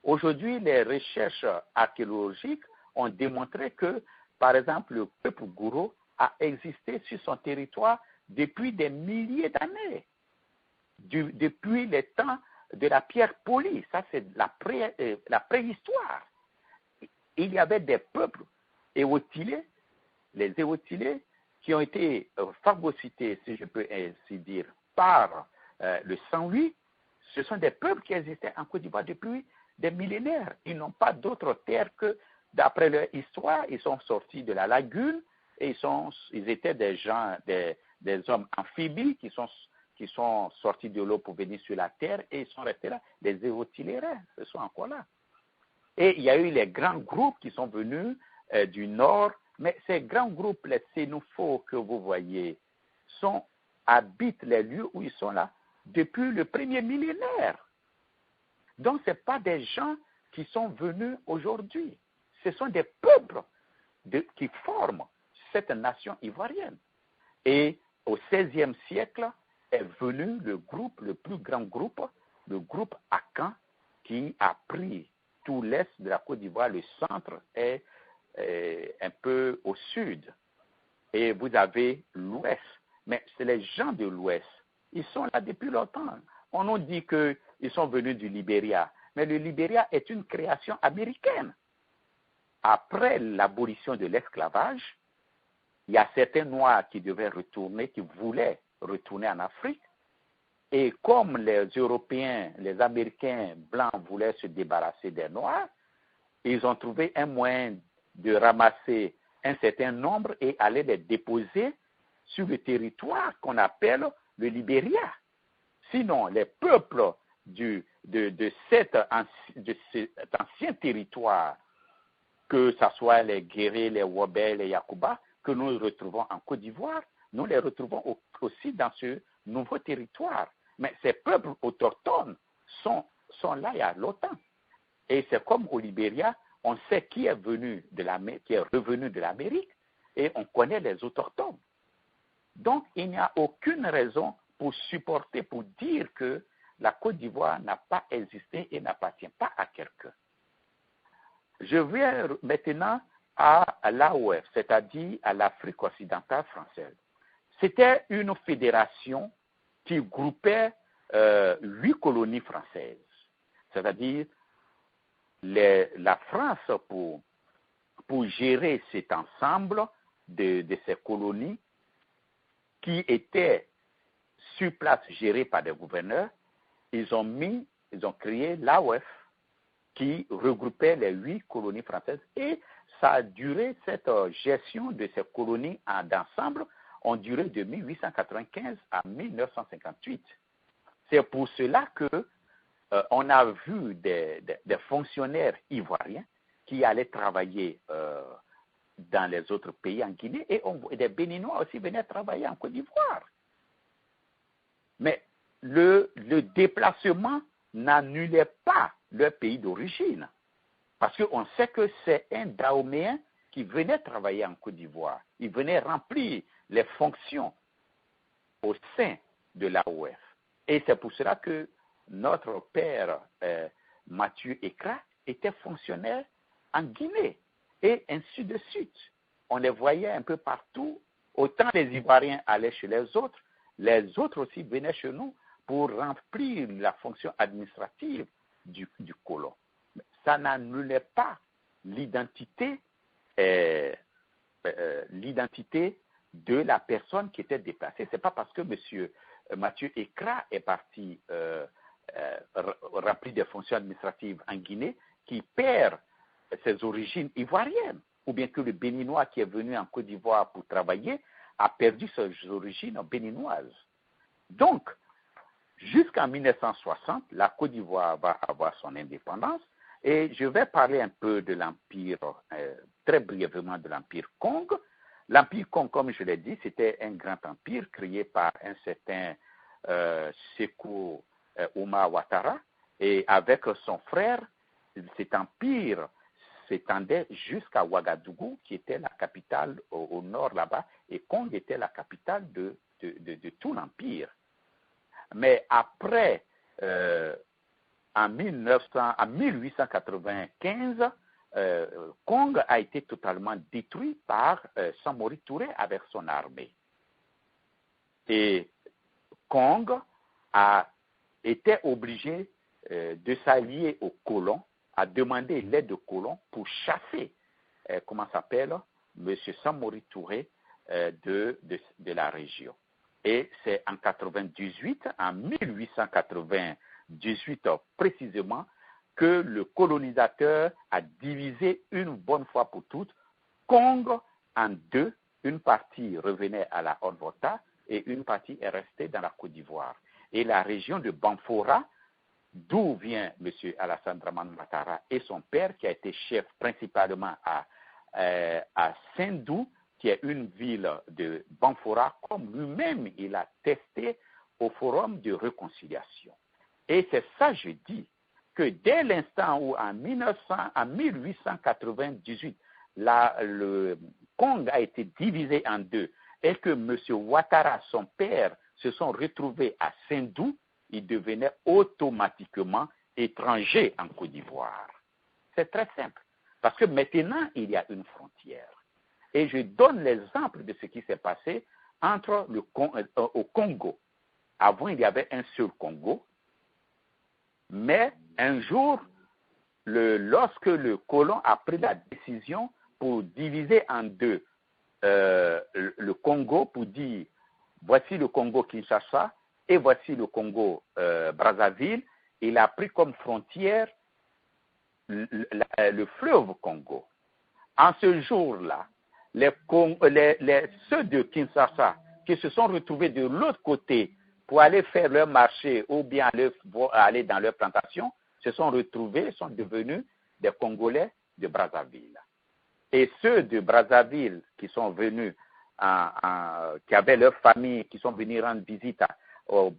Aujourd'hui, les recherches archéologiques ont démontré que, par exemple, le peuple Gouro a existé sur son territoire depuis des milliers d'années, depuis les temps de la pierre polie. Ça, c'est la préhistoire. Il y avait des peuples éotilés, les éotilés, qui ont été phagocytés, si je peux ainsi dire, par le sang-huit. Ce sont des peuples qui existaient en Côte d'Ivoire depuis des millénaires. Ils n'ont pas d'autre terre que, d'après leur histoire, ils sont sortis de la lagune et ils étaient des gens, des hommes amphibies qui sont sortis de l'eau pour venir sur la terre et ils sont restés là. Les éotiléraires, ils sont encore là. Et il y a eu les grands groupes qui sont venus du nord, mais ces grands groupes, les Sénoufos que vous voyez, habitent les lieux où ils sont là depuis le premier millénaire. Donc, ce n'est pas des gens qui sont venus aujourd'hui. Ce sont des peuples qui forment cette nation ivoirienne. Et au XVIe siècle est venu le plus grand groupe, le groupe Akan, qui a pris tout l'est de la Côte d'Ivoire. Le centre est un peu au sud. Et vous avez l'ouest. Mais c'est les gens de l'ouest. Ils sont là depuis longtemps. On nous dit qu'ils sont venus du Libéria. Mais le Libéria est une création américaine. Après l'abolition de l'esclavage, il y a certains Noirs qui voulaient retourner en Afrique. Et comme les Européens, les Américains blancs voulaient se débarrasser des Noirs, ils ont trouvé un moyen de ramasser un certain nombre et aller les déposer sur le territoire qu'on appelle le Libéria. Sinon, les peuples de cet ancien territoire, que ce soit les Guéré, les Wobé, les Yakuba, que nous retrouvons en Côte d'Ivoire, nous les retrouvons aussi dans ce nouveau territoire. Mais ces peuples autochtones sont là il y a longtemps. Et c'est comme au Libéria, on sait qui est revenu de l'Amérique et on connaît les autochtones. Donc, il n'y a aucune raison pour dire que la Côte d'Ivoire n'a pas existé et n'appartient pas à quelqu'un. Je viens maintenant à l'AOF, c'est-à-dire à l'Afrique occidentale française. C'était une fédération qui groupait 8 colonies françaises, c'est-à-dire la France pour gérer cet ensemble de ces colonies qui étaient sur place gérés par des gouverneurs, ils ont créé l'AOF qui regroupait les 8 colonies françaises et ça a duré, cette gestion de ces colonies d'ensemble ont duré de 1895 à 1958. C'est pour cela que on a vu des fonctionnaires ivoiriens qui allaient travailler dans les autres pays en Guinée et des Béninois aussi venaient travailler en Côte d'Ivoire. Mais le déplacement n'annulait pas leur pays d'origine. Parce qu'on sait que c'est un Dahoméen qui venait travailler en Côte d'Ivoire. Il venait remplir les fonctions au sein de l'AOF. Et c'est pour cela que notre père, Mathieu Écra, était fonctionnaire en Guinée. Et ainsi de suite. On les voyait un peu partout. Autant les Ivoiriens allaient chez les autres aussi venaient chez nous pour remplir la fonction administrative du colon. Ça n'annulait pas l'identité de la personne qui était déplacée. Ce n'est pas parce que M. Mathieu Écra est parti remplir des fonctions administratives en Guinée qu'il perd ses origines ivoiriennes, ou bien que le Béninois qui est venu en Côte d'Ivoire pour travailler a perdu ses origines béninoises. Donc, jusqu'en 1960, la Côte d'Ivoire va avoir son indépendance et je vais parler un peu de l'Empire, très brièvement de l'Empire Kong. L'Empire Kong, comme je l'ai dit, c'était un grand empire créé par un certain Sékou Oumar Ouattara et avec son frère, cet empire s'étendait jusqu'à Ouagadougou, qui était la capitale au nord là-bas, et Kong était la capitale de tout l'empire. Mais après, en 1895, Kong a été totalement détruit par Samori Touré avec son armée. Et Kong a été obligé de s'allier aux colons, à demander l'aide aux colons pour chasser, M. Samori Touré de la région. Et c'est en 1898 précisément, que le colonisateur a divisé une bonne fois pour toutes Kong en deux. Une partie revenait à la Haute-Volta et une partie est restée dans la Côte d'Ivoire. Et la région de Banfora, d'où vient M. Alassane Dramane Ouattara et son père, qui a été chef principalement à Sendou, qui est une ville de Banfora, comme lui-même il a testé au Forum de réconciliation. Et c'est ça, je dis, que dès l'instant où en 1898, le Kong a été divisé en deux et que M. Ouattara, son père, se sont retrouvés à Sendou, il devenait automatiquement étranger en Côte d'Ivoire. C'est très simple, parce que maintenant, il y a une frontière. Et je donne l'exemple de ce qui s'est passé au Congo. Avant, il y avait un seul Congo, mais un jour, lorsque le colon a pris la décision pour diviser en deux le Congo, pour dire, voici le Congo Kinshasa et voici le Congo Brazzaville, il a pris comme frontière le fleuve Congo. En ce jour-là, ceux de Kinshasa qui se sont retrouvés de l'autre côté pour aller faire leur marché ou bien aller dans leur plantation, sont devenus des Congolais de Brazzaville. Et ceux de Brazzaville qui sont venus, qui avaient leur famille, qui sont venus rendre visite au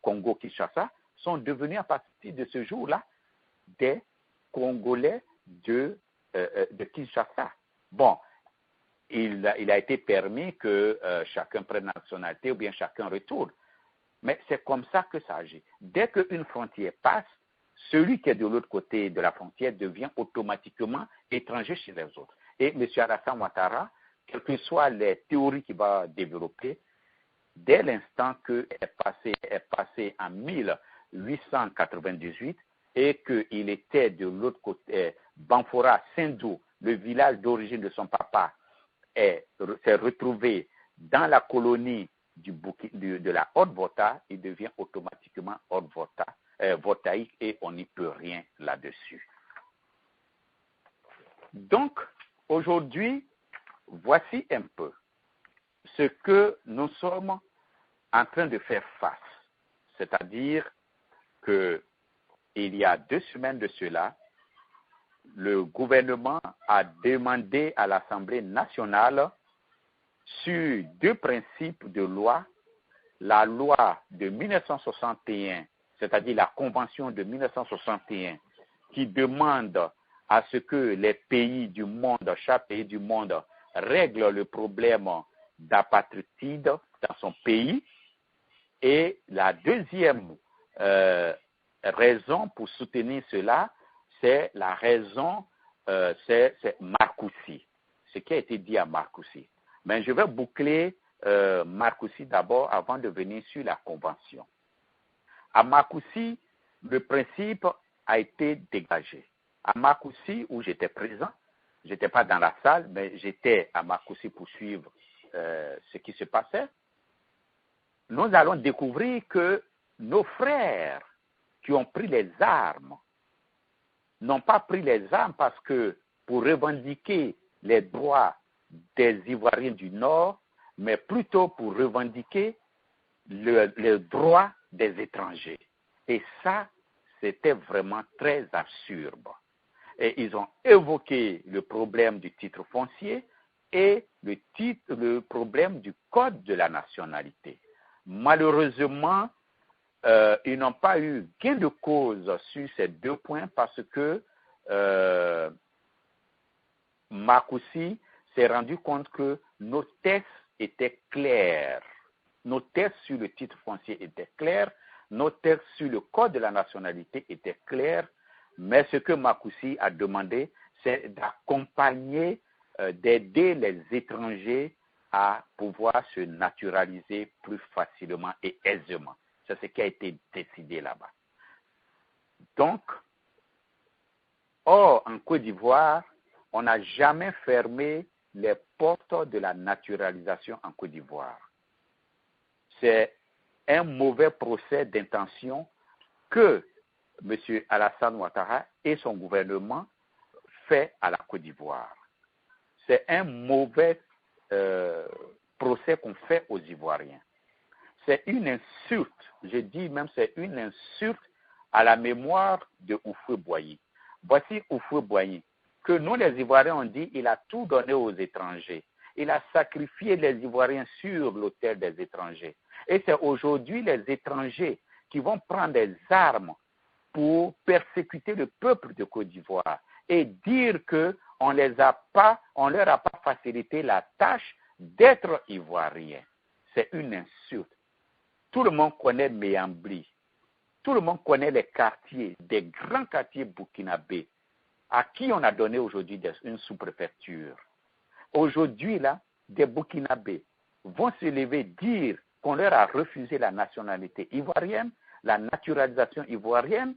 Congo-Kinshasa, sont devenus à partir de ce jour-là des Congolais de Kinshasa. Bon, il a été permis que chacun prenne la nationalité ou bien chacun retourne. Mais c'est comme ça que ça agit. Dès qu'une frontière passe, celui qui est de l'autre côté de la frontière devient automatiquement étranger chez les autres. Et M. Alassane Ouattara, quelles que soient les théories qu'il va développer, dès l'instant qu'elle est passé en 1898 et qu'il était de l'autre côté, Banfora, Sendou, le village d'origine de son papa, s'est retrouvé dans la colonie de la haute volta, il devient automatiquement haute voltaïque et on n'y peut rien là-dessus. Donc, aujourd'hui, voici un peu ce que nous sommes en train de faire face. C'est-à-dire qu'il y a 2 semaines de cela, le gouvernement a demandé à l'Assemblée nationale sur 2 principes de loi, la loi de 1961, c'est-à-dire la Convention de 1961, qui demande à ce que les pays du monde, chaque pays du monde, règle le problème d'apatride dans son pays. Et la deuxième raison pour soutenir cela, c'est la raison, c'est Marcoussis, ce qui a été dit à Marcoussis. Mais je vais boucler Marcoussis d'abord avant de venir sur la Convention. À Marcoussis, le principe a été dégagé. À Marcoussis, où j'étais présent, je n'étais pas dans la salle, mais j'étais à Marcoussis pour suivre ce qui se passait. Nous allons découvrir que nos frères qui ont pris les armes n'ont pas pris les armes parce que pour revendiquer les droits des Ivoiriens du Nord, mais plutôt pour revendiquer le droit des étrangers. Et ça, c'était vraiment très absurde. Et ils ont évoqué le problème du titre foncier et le problème du code de la nationalité. Malheureusement, ils n'ont pas eu gain de cause sur ces 2 points parce que Marcoussis s'est rendu compte que nos textes étaient clairs. Nos textes sur le titre foncier étaient clairs. Nos textes sur le code de la nationalité étaient clairs. Mais ce que Marcoussis a demandé, c'est d'accompagner, d'aider les étrangers à pouvoir se naturaliser plus facilement et aisément. C'est ce qui a été décidé là-bas. Donc, en Côte d'Ivoire, on n'a jamais fermé les portes de la naturalisation en Côte d'Ivoire. C'est un mauvais procès d'intention que M. Alassane Ouattara et son gouvernement fait à la Côte d'Ivoire. C'est un mauvais procès qu'on fait aux Ivoiriens. C'est une insulte, je dis même c'est une insulte à la mémoire de Houphouët-Boigny. Voici Houphouët-Boigny, que nous les Ivoiriens on dit, il a tout donné aux étrangers. Il a sacrifié les Ivoiriens sur l'autel des étrangers. Et c'est aujourd'hui les étrangers qui vont prendre des armes pour persécuter le peuple de Côte d'Ivoire et dire qu'on ne leur a pas facilité la tâche d'être Ivoiriens. C'est une insulte. Tout le monde connaît Méambli. Tout le monde connaît les quartiers, des grands quartiers burkinabés, à qui on a donné aujourd'hui une sous-préfecture. Aujourd'hui, là, des Burkinabés vont se lever dire qu'on leur a refusé la nationalité ivoirienne, la naturalisation ivoirienne.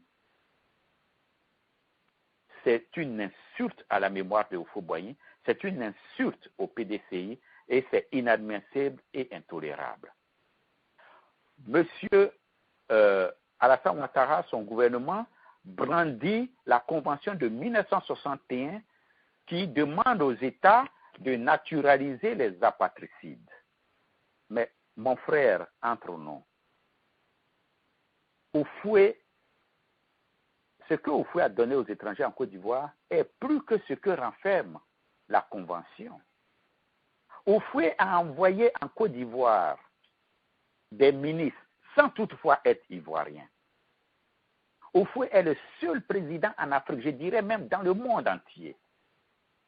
C'est une insulte à la mémoire de Houphouët-Boigny, c'est une insulte au PDCI et c'est inadmissible et intolérable. Monsieur Alassane Ouattara, son gouvernement, brandit la Convention de 1961 qui demande aux États de naturaliser les apatricides. Mais mon frère, entre nous, ce que Houphouët a donné aux étrangers en Côte d'Ivoire est plus que ce que renferme la Convention. Houphouët a envoyé en Côte d'Ivoire des ministres sans toutefois être ivoiriens. Houphouët est le seul président en Afrique, je dirais même dans le monde entier,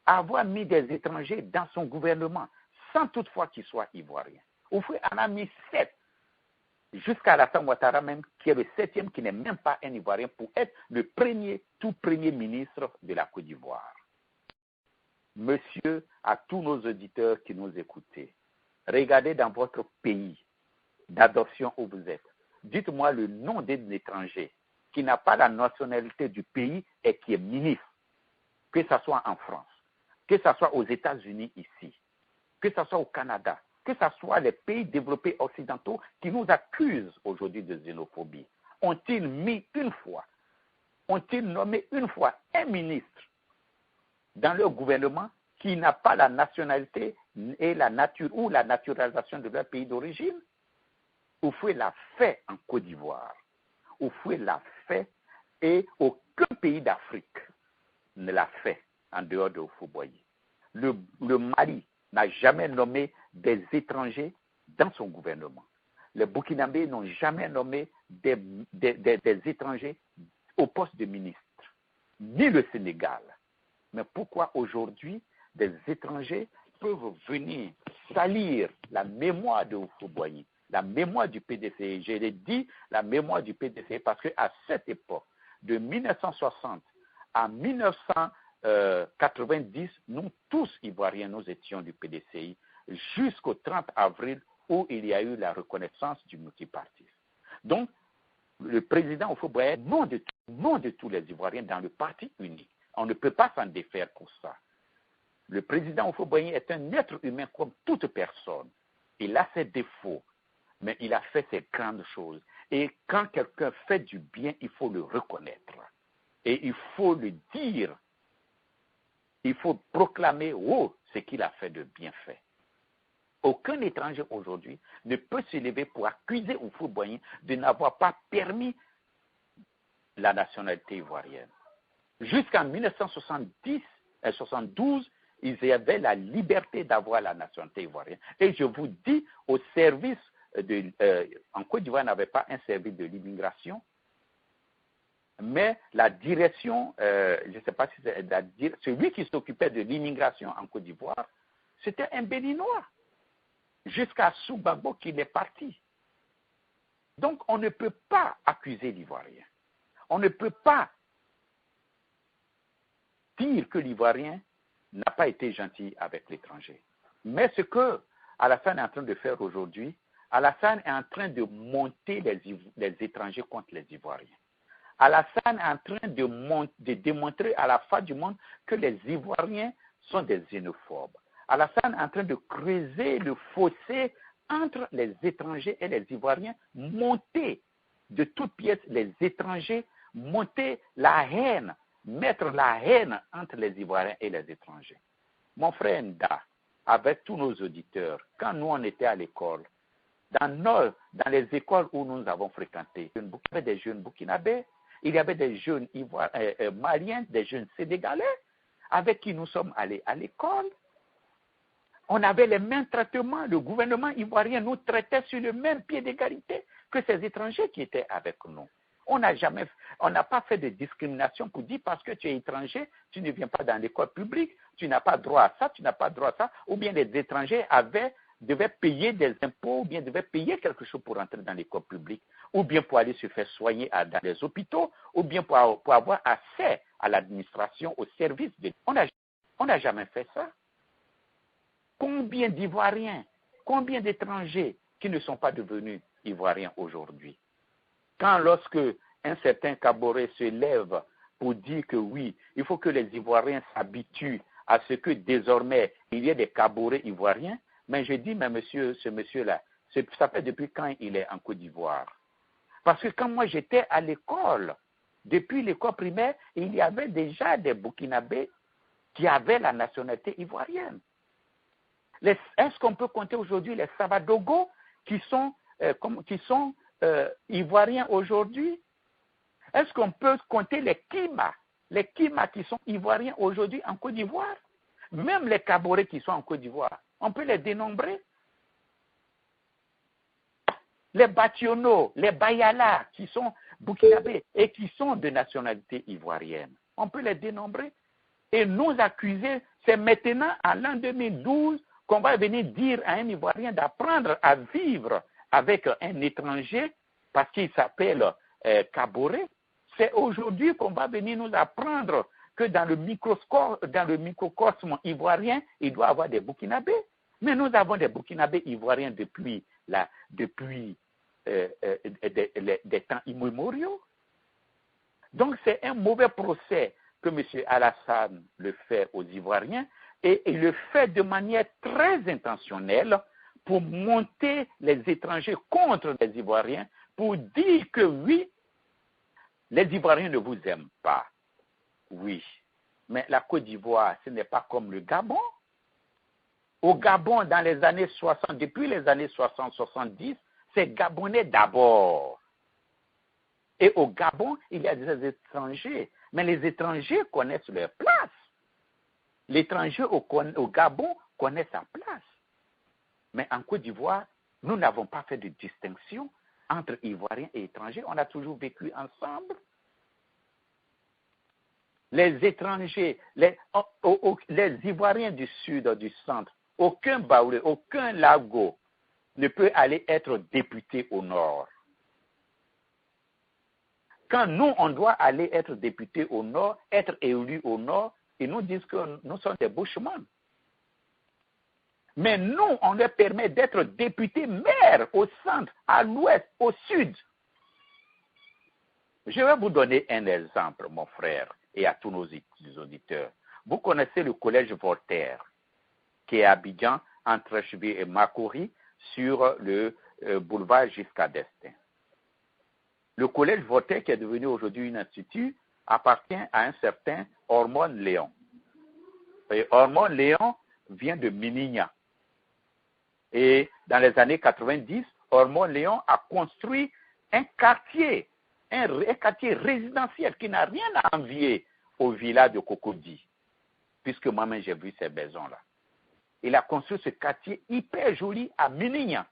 à avoir mis des étrangers dans son gouvernement sans toutefois qu'ils soient ivoiriens. Houphouët en a mis 7, jusqu'à Alassane Ouattara même, qui est le 7e, qui n'est même pas un Ivoirien, pour être le tout premier ministre de la Côte d'Ivoire. Monsieur, à tous nos auditeurs qui nous écoutez, regardez dans votre pays d'adoption où vous êtes. Dites-moi le nom d'un étranger qui n'a pas la nationalité du pays et qui est ministre, que ce soit en France, que ce soit aux États-Unis ici, que ce soit au Canada, que ce soit les pays développés occidentaux qui nous accusent aujourd'hui de xénophobie, ont-ils nommé une fois un ministre dans leur gouvernement qui n'a pas la nationalité et la naturalisation de leur pays d'origine? Oufoué l'a fait en Côte d'Ivoire. Oufoué l'a fait et aucun pays d'Afrique ne l'a fait en dehors de Houphouët-Boigny. Le Mali n'a jamais nommé des étrangers dans son gouvernement. Les Burkinabés n'ont jamais nommé des étrangers au poste de ministre, ni le Sénégal. Mais pourquoi aujourd'hui des étrangers peuvent venir salir la mémoire de Houphouët-Boigny, la mémoire du PDC? Je l'ai dit, la mémoire du PDC, parce qu'à cette époque, de 1960 à 1990, nous tous Ivoiriens, nous étions du PDCI, jusqu'au 30 avril où il y a eu la reconnaissance du multipartisme. Donc, le président Houphouët-Boigny, nom de tous les Ivoiriens dans le parti unique. On ne peut pas s'en défaire pour ça. Le président Houphouët-Boigny est un être humain comme toute personne. Il a ses défauts, mais il a fait ses grandes choses. Et quand quelqu'un fait du bien, il faut le reconnaître. Et il faut le dire. Il faut proclamer ce qu'il a fait de bien fait. Aucun étranger aujourd'hui ne peut se lever pour accuser Houphouët-Boigny de n'avoir pas permis la nationalité ivoirienne. Jusqu'en 1972, ils avaient la liberté d'avoir la nationalité ivoirienne. Et je vous dis, au service en Côte d'Ivoire, n'avait pas un service de l'immigration, mais la direction, je ne sais pas si c'est celui qui s'occupait de l'immigration en Côte d'Ivoire, c'était un Béninois, jusqu'à Soubagbo qu'il est parti. Donc, on ne peut pas accuser l'Ivoirien. On ne peut pas dire que l'Ivoirien n'a pas été gentil avec l'étranger. Mais ce que Alassane est en train de faire aujourd'hui, Alassane est en train de monter les étrangers contre les Ivoiriens. Alassane est en train de démontrer à la face du monde que les Ivoiriens sont des xénophobes. Alassane est en train de creuser le fossé entre les étrangers et les Ivoiriens, monter de toutes pièces les étrangers, monter la haine, mettre la haine entre les Ivoiriens et les étrangers. Mon frère Nda, avec tous nos auditeurs, quand nous on était à l'école, dans les écoles où nous avons fréquenté, il y avait des jeunes burkinabés, il y avait des jeunes maliens, des jeunes sénégalais, avec qui nous sommes allés à l'école. On avait les mêmes traitements. Le gouvernement ivoirien nous traitait sur le même pied d'égalité que ces étrangers qui étaient avec nous. On n'a pas fait de discrimination pour dire parce que tu es étranger, tu ne viens pas dans l'école publique, tu n'as pas droit à ça, tu n'as pas droit à ça, ou bien les étrangers devaient payer des impôts, ou bien devaient payer quelque chose pour entrer dans l'école publique, ou bien pour aller se faire soigner dans les hôpitaux, ou bien pour avoir accès à l'administration, aux services. On n'a jamais fait ça. Combien d'Ivoiriens, combien d'étrangers qui ne sont pas devenus Ivoiriens aujourd'hui? Lorsque un certain Kaboré se lève pour dire que oui, il faut que les Ivoiriens s'habituent à ce que désormais il y ait des Kaborés ivoiriens, mais je dis, mais ce monsieur-là, ça fait depuis quand il est en Côte d'Ivoire? Parce que quand moi j'étais à l'école, depuis l'école primaire, il y avait déjà des Burkinabés qui avaient la nationalité ivoirienne. Est-ce qu'on peut compter aujourd'hui les Savadogo qui sont ivoiriens aujourd'hui? Est-ce qu'on peut compter les Kima qui sont ivoiriens aujourd'hui en Côte d'Ivoire? Même les Kaborés qui sont en Côte d'Ivoire, on peut les dénombrer. Les Bationo, les Bayala qui sont burkinabés et qui sont de nationalité ivoirienne, on peut les dénombrer. Et nous accuser, c'est maintenant, en l'an 2012, qu'on va venir dire à un Ivoirien d'apprendre à vivre avec un étranger parce qu'il s'appelle Kaboré. C'est aujourd'hui qu'on va venir nous apprendre que dans le microcosme ivoirien, il doit y avoir des Burkinabés. Mais nous avons des Burkinabés ivoiriens depuis des temps immémoriaux. Donc c'est un mauvais procès que M. Alassane le fait aux Ivoiriens et il le fait de manière très intentionnelle pour monter les étrangers contre les Ivoiriens, pour dire que oui, les Ivoiriens ne vous aiment pas. Oui, mais la Côte d'Ivoire, ce n'est pas comme le Gabon. Au Gabon, dans les années 60, depuis les années 60-70, c'est Gabonais d'abord. Et au Gabon, il y a des étrangers. Mais les étrangers connaissent leur place. L'étranger au Gabon connaît sa place. Mais en Côte d'Ivoire, nous n'avons pas fait de distinction entre Ivoiriens et étrangers. On a toujours vécu ensemble. Les étrangers, les Ivoiriens du Sud, du Centre, aucun Baoulé, aucun Lago ne peut aller être député au Nord. Quand nous, on doit aller être député au Nord, être élu au Nord, ils nous disent que nous sommes des bushman. Mais nous, on leur permet d'être députés maires au centre, à l'ouest, au sud. Je vais vous donner un exemple, mon frère, et à tous nos auditeurs. Vous connaissez le collège Voltaire, qui est à Abidjan, entre Chebet et Makori, sur le boulevard Giscard d'Estaing. Le collège Voltaire, qui est devenu aujourd'hui un institut, appartient à un certain Hormone Léon. Et Hormone Léon vient de Minigna. Et dans les années 90, Hormone Léon a construit un quartier résidentiel qui n'a rien à envier au village de Cocody, puisque moi-même j'ai vu ces maisons-là. Il a construit ce quartier hyper joli à Minigna.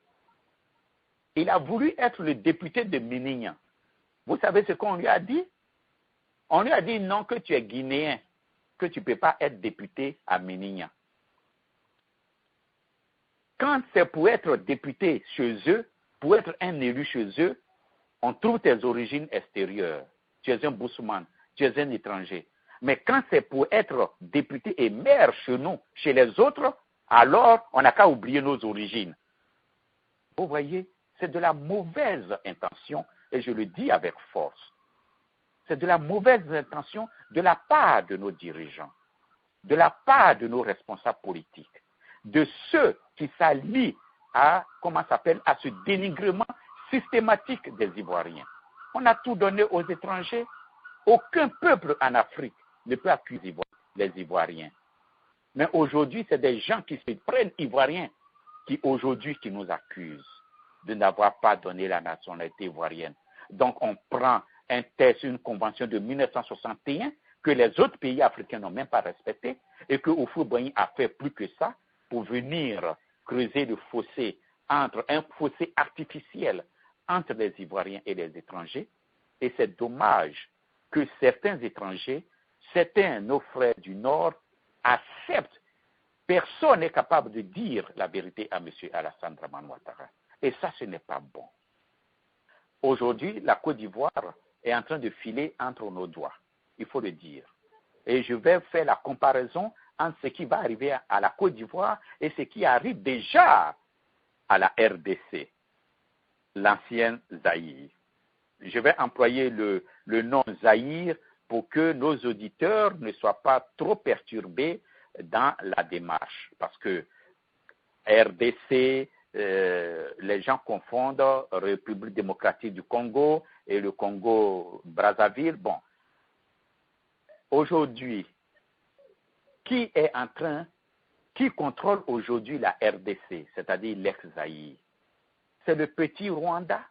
Il a voulu être le député de Minigna. Vous savez ce qu'on lui a dit? On lui a dit non, que tu es guinéen, que tu ne peux pas être député à Minigna. Quand c'est pour être député chez eux, pour être un élu chez eux, on trouve tes origines extérieures. Tu es un Boussoumane, tu es un étranger. Mais quand c'est pour être député et maire chez nous, chez les autres, alors on n'a qu'à oublier nos origines. Vous voyez, c'est de la mauvaise intention, et je le dis avec force. C'est de la mauvaise intention de la part de nos dirigeants, de la part de nos responsables politiques, de ceux qui s'allient à ce dénigrement systématique des Ivoiriens. On a tout donné aux étrangers. Aucun peuple en Afrique ne peut accuser les Ivoiriens. Mais aujourd'hui, c'est des gens qui se prennent Ivoiriens qui nous accusent de n'avoir pas donné la nationalité ivoirienne. Donc, on prend un texte, une convention de 1961 que les autres pays africains n'ont même pas respecté et que Houphouët-Boigny a fait plus que ça pour venir creuser le fossé un fossé artificiel entre les Ivoiriens et les étrangers. Et c'est dommage que certains étrangers, certains nos frères du Nord, acceptent. Personne n'est capable de dire la vérité à M. Alassane Dramane Ouattara. Et ça, ce n'est pas bon. Aujourd'hui, la Côte d'Ivoire est en train de filer entre nos doigts. Il faut le dire. Et je vais faire la comparaison entre ce qui va arriver à la Côte d'Ivoire et ce qui arrive déjà à la RDC, l'ancienne Zaïre. Je vais employer le nom Zaïre pour que nos auditeurs ne soient pas trop perturbés dans la démarche. Parce que RDC, les gens confondent République démocratique du Congo et le Congo-Brazzaville. Bon, aujourd'hui, qui contrôle aujourd'hui la RDC, c'est-à-dire l'ex-Zaïre? C'est le petit Rwanda,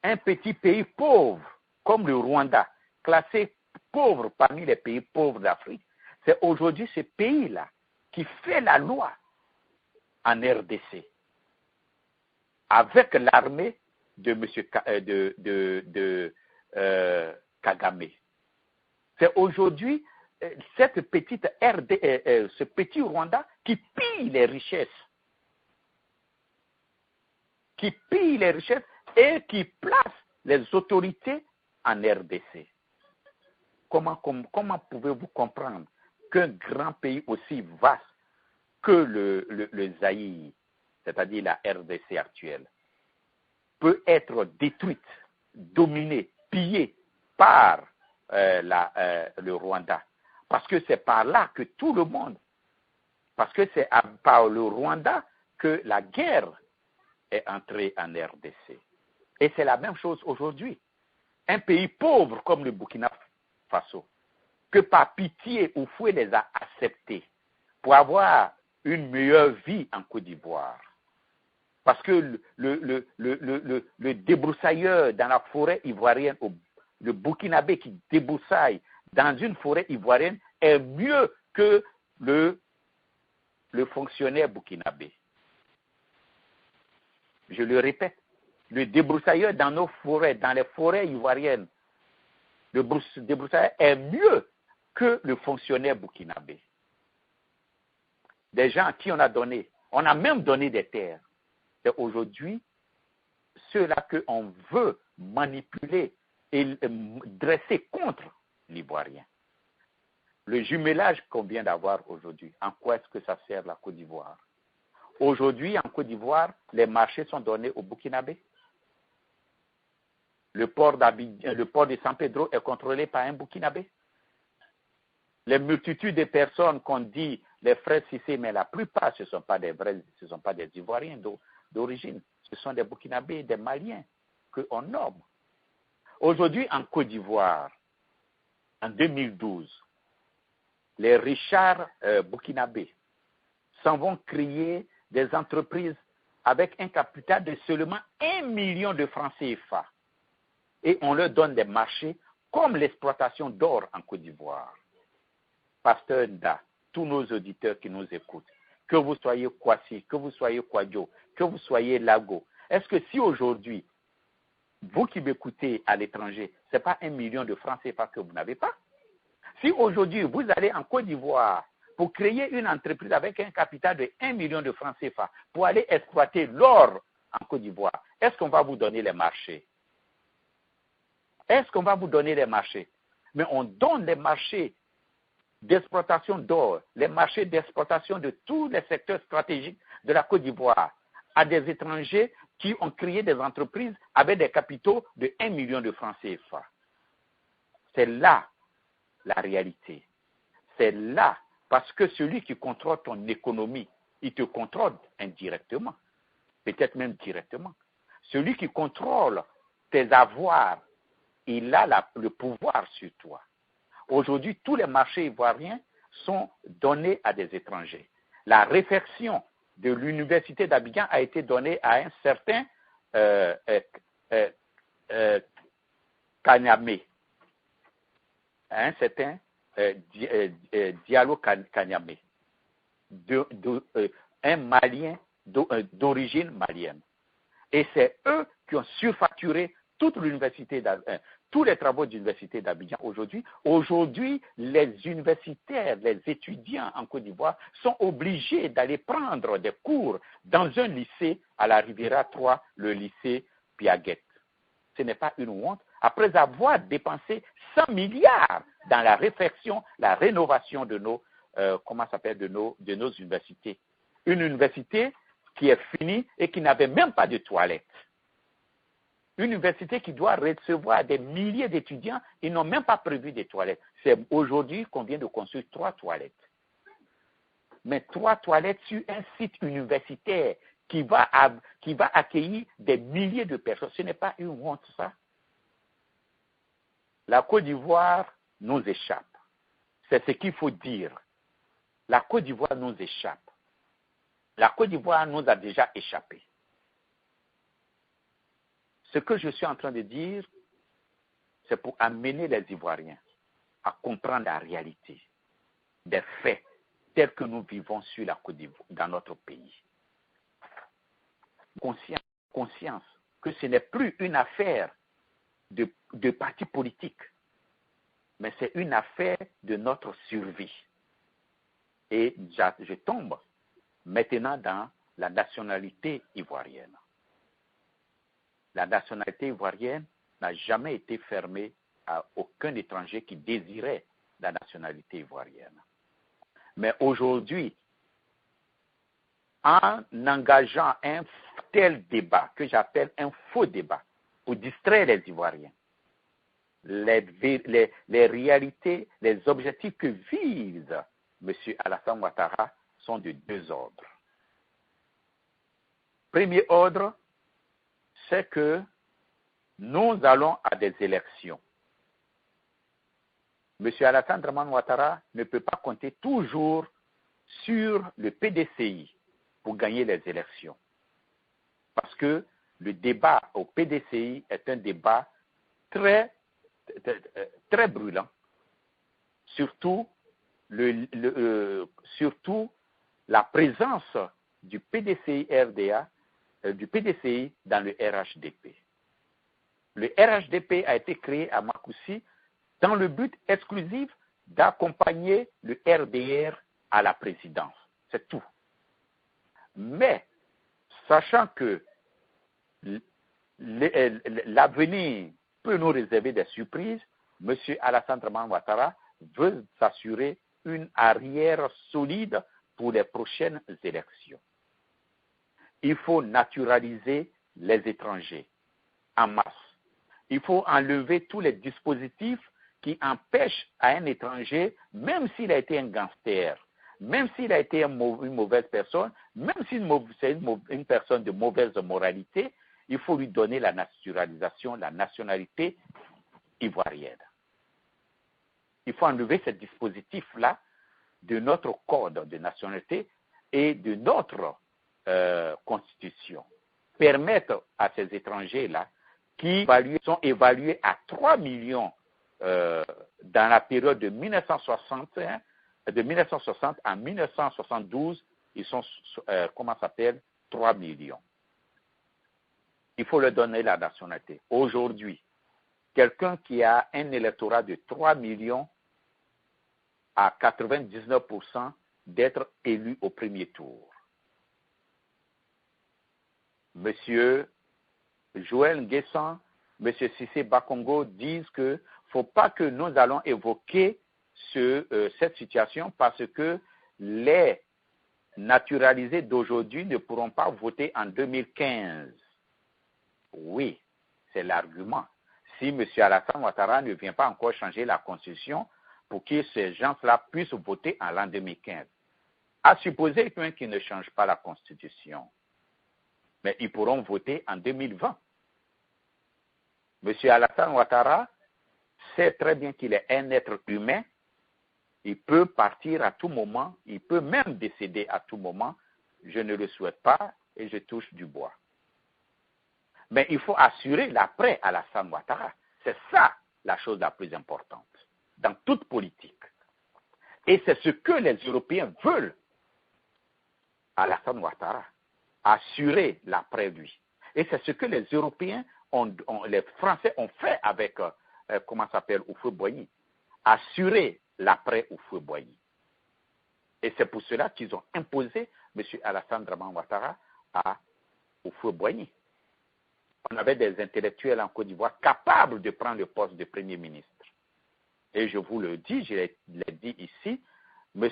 un petit pays pauvre comme le Rwanda, classé pauvre parmi les pays pauvres d'Afrique. C'est aujourd'hui ce pays-là qui fait la loi en RDC avec l'armée de Kagame. C'est aujourd'hui ce petit Rwanda qui pille les richesses. Et qui place les autorités en RDC. Comment pouvez-vous comprendre qu'un grand pays aussi vaste que le Zaïre, c'est-à-dire la RDC actuelle, peut être détruite, dominée, pillée par le Rwanda? Parce que c'est par là que tout le monde, parce que c'est par le Rwanda que la guerre est entrée en RDC. Et c'est la même chose aujourd'hui. Un pays pauvre comme le Burkina Faso, que par pitié ou fouet les a acceptés pour avoir une meilleure vie en Côte d'Ivoire. Parce que le débroussailleur dans la forêt ivoirienne, le Burkinabé qui débroussaille dans une forêt ivoirienne est mieux que le fonctionnaire burkinabé. Je le répète, le débroussailleur dans nos forêts, dans les forêts ivoiriennes, le débroussailleur est mieux que le fonctionnaire burkinabé. Des gens à qui on a même donné des terres. C'est aujourd'hui ceux-là qu'on veut manipuler et dresser contre l'Ivoirien. Le jumelage qu'on vient d'avoir aujourd'hui, en quoi est-ce que ça sert la Côte d'Ivoire? Aujourd'hui, en Côte d'Ivoire, les marchés sont donnés aux Burkinabés. Le port de San Pedro est contrôlé par un Burkinabé. Les multitudes de personnes qu'on dit les frères Cissé, mais la plupart, ce ne sont pas des vrais, ce ne sont pas des Ivoiriens d'origine. Ce sont des Burkinabés, des Maliens qu'on nomme. Aujourd'hui, en Côte d'Ivoire, en 2012, les richards burkinabés s'en vont créer des entreprises avec un capital de seulement 1 million de francs CFA. Et on leur donne des marchés comme l'exploitation d'or en Côte d'Ivoire. Pasteur Nda, tous nos auditeurs qui nous écoutent, que vous soyez Kwasi, que vous soyez Kwadjo, que vous soyez Lago, est-ce que si aujourd'hui, vous qui m'écoutez à l'étranger, ce n'est pas 1 million de francs CFA que vous n'avez pas? Si aujourd'hui, vous allez en Côte d'Ivoire pour créer une entreprise avec un capital de 1 million de francs CFA pour aller exploiter l'or en Côte d'Ivoire, est-ce qu'on va vous donner les marchés? Est-ce qu'on va vous donner les marchés? Mais on donne les marchés d'exploitation d'or, les marchés d'exploitation de tous les secteurs stratégiques de la Côte d'Ivoire à des étrangers qui ont créé des entreprises avec des capitaux de 1 million de francs CFA. C'est là la réalité. C'est là, parce que celui qui contrôle ton économie, il te contrôle indirectement, peut-être même directement. Celui qui contrôle tes avoirs, il a le pouvoir sur toi. Aujourd'hui, tous les marchés ivoiriens sont donnés à des étrangers. La réfection de l'université d'Abidjan a été donnée à un certain Kanyamé, à un certain Diallo Kanyamé, un Malien d'origine malienne. Et c'est eux qui ont surfacturé toute l'université d'Abidjan. Tous les travaux d'université d'Abidjan aujourd'hui. Aujourd'hui, les universitaires, les étudiants en Côte d'Ivoire sont obligés d'aller prendre des cours dans un lycée à la Riviera 3, le lycée Piaget. Ce n'est pas une honte. Après avoir dépensé 100 milliards dans la réfection, la rénovation de nos, de nos universités. Une université qui est finie et qui n'avait même pas de toilettes. Une université qui doit recevoir des milliers d'étudiants, ils n'ont même pas prévu des toilettes. C'est aujourd'hui qu'on vient de construire 3 toilettes. Mais 3 toilettes sur un site universitaire qui va accueillir des milliers de personnes. Ce n'est pas une honte, ça. La Côte d'Ivoire nous échappe. C'est ce qu'il faut dire. La Côte d'Ivoire nous échappe. La Côte d'Ivoire nous a déjà échappé. Ce que je suis en train de dire, c'est pour amener les Ivoiriens à comprendre la réalité des faits tels que nous vivons sur la Côte d'Ivoire, dans notre pays. Conscience que ce n'est plus une affaire de partis politiques, mais c'est une affaire de notre survie. Et je tombe maintenant dans la nationalité ivoirienne. La nationalité ivoirienne n'a jamais été fermée à aucun étranger qui désirait la nationalité ivoirienne. Mais aujourd'hui, en engageant un tel débat, que j'appelle un faux débat, pour distraire les Ivoiriens, les réalités, les objectifs que vise M. Alassane Ouattara sont de 2 ordres. premier ordre, c'est que nous allons à des élections. M. Alassane Dramane Ouattara ne peut pas compter toujours sur le PDCI pour gagner les élections. Parce que le débat au PDCI est un débat très brûlant. Surtout la présence du PDCI-RDA, du PDCI dans le RHDP. Le RHDP a été créé à Marcoussis dans le but exclusif d'accompagner le RDR à la présidence. C'est tout. Mais, sachant que l'avenir peut nous réserver des surprises, M. Alassane Dramane Ouattara veut s'assurer une arrière solide pour les prochaines élections. Il faut naturaliser les étrangers en masse. Il faut enlever tous les dispositifs qui empêchent à un étranger, même s'il a été un gangster, même s'il a été une mauvaise personne, même si c'est une personne de mauvaise moralité, il faut lui donner la naturalisation, la nationalité ivoirienne. Il faut enlever ce dispositif-là de notre code de nationalité et de notre constitution. Permettre à ces étrangers-là qui sont évalués à 3 millions dans la période de 1960 à 1972, ils sont, 3 millions. Il faut leur donner la nationalité. Aujourd'hui, quelqu'un qui a un électorat de 3 millions à 99% d'être élu au premier tour. Monsieur Joël Nguessan, Monsieur Cissé Bakongo disent que ne faut pas que nous allons évoquer cette situation parce que les naturalisés d'aujourd'hui ne pourront pas voter en 2015. Oui, c'est l'argument. Si M. Alassane Ouattara ne vient pas encore changer la Constitution pour que ces gens-là puissent voter en l'an 2015. À supposer qu'ils ne changent pas la Constitution. Mais ils pourront voter en 2020. M. Alassane Ouattara sait très bien qu'il est un être humain. Il peut partir à tout moment. Il peut même décéder à tout moment. Je ne le souhaite pas et je touche du bois. Mais il faut assurer l'après Alassane Ouattara. C'est ça la chose la plus importante dans toute politique. Et c'est ce que les Européens veulent. Alassane Ouattara, assurer l'après lui. Et c'est ce que les Européens, les Français ont fait avec, Houphouët-Boigny. Assurer l'après Houphouët-Boigny. Et c'est pour cela qu'ils ont imposé M. Alassane Dramane Ouattara à Houphouët-Boigny. On avait des intellectuels en Côte d'Ivoire capables de prendre le poste de Premier ministre. Et je vous le dis, je l'ai dit ici, M.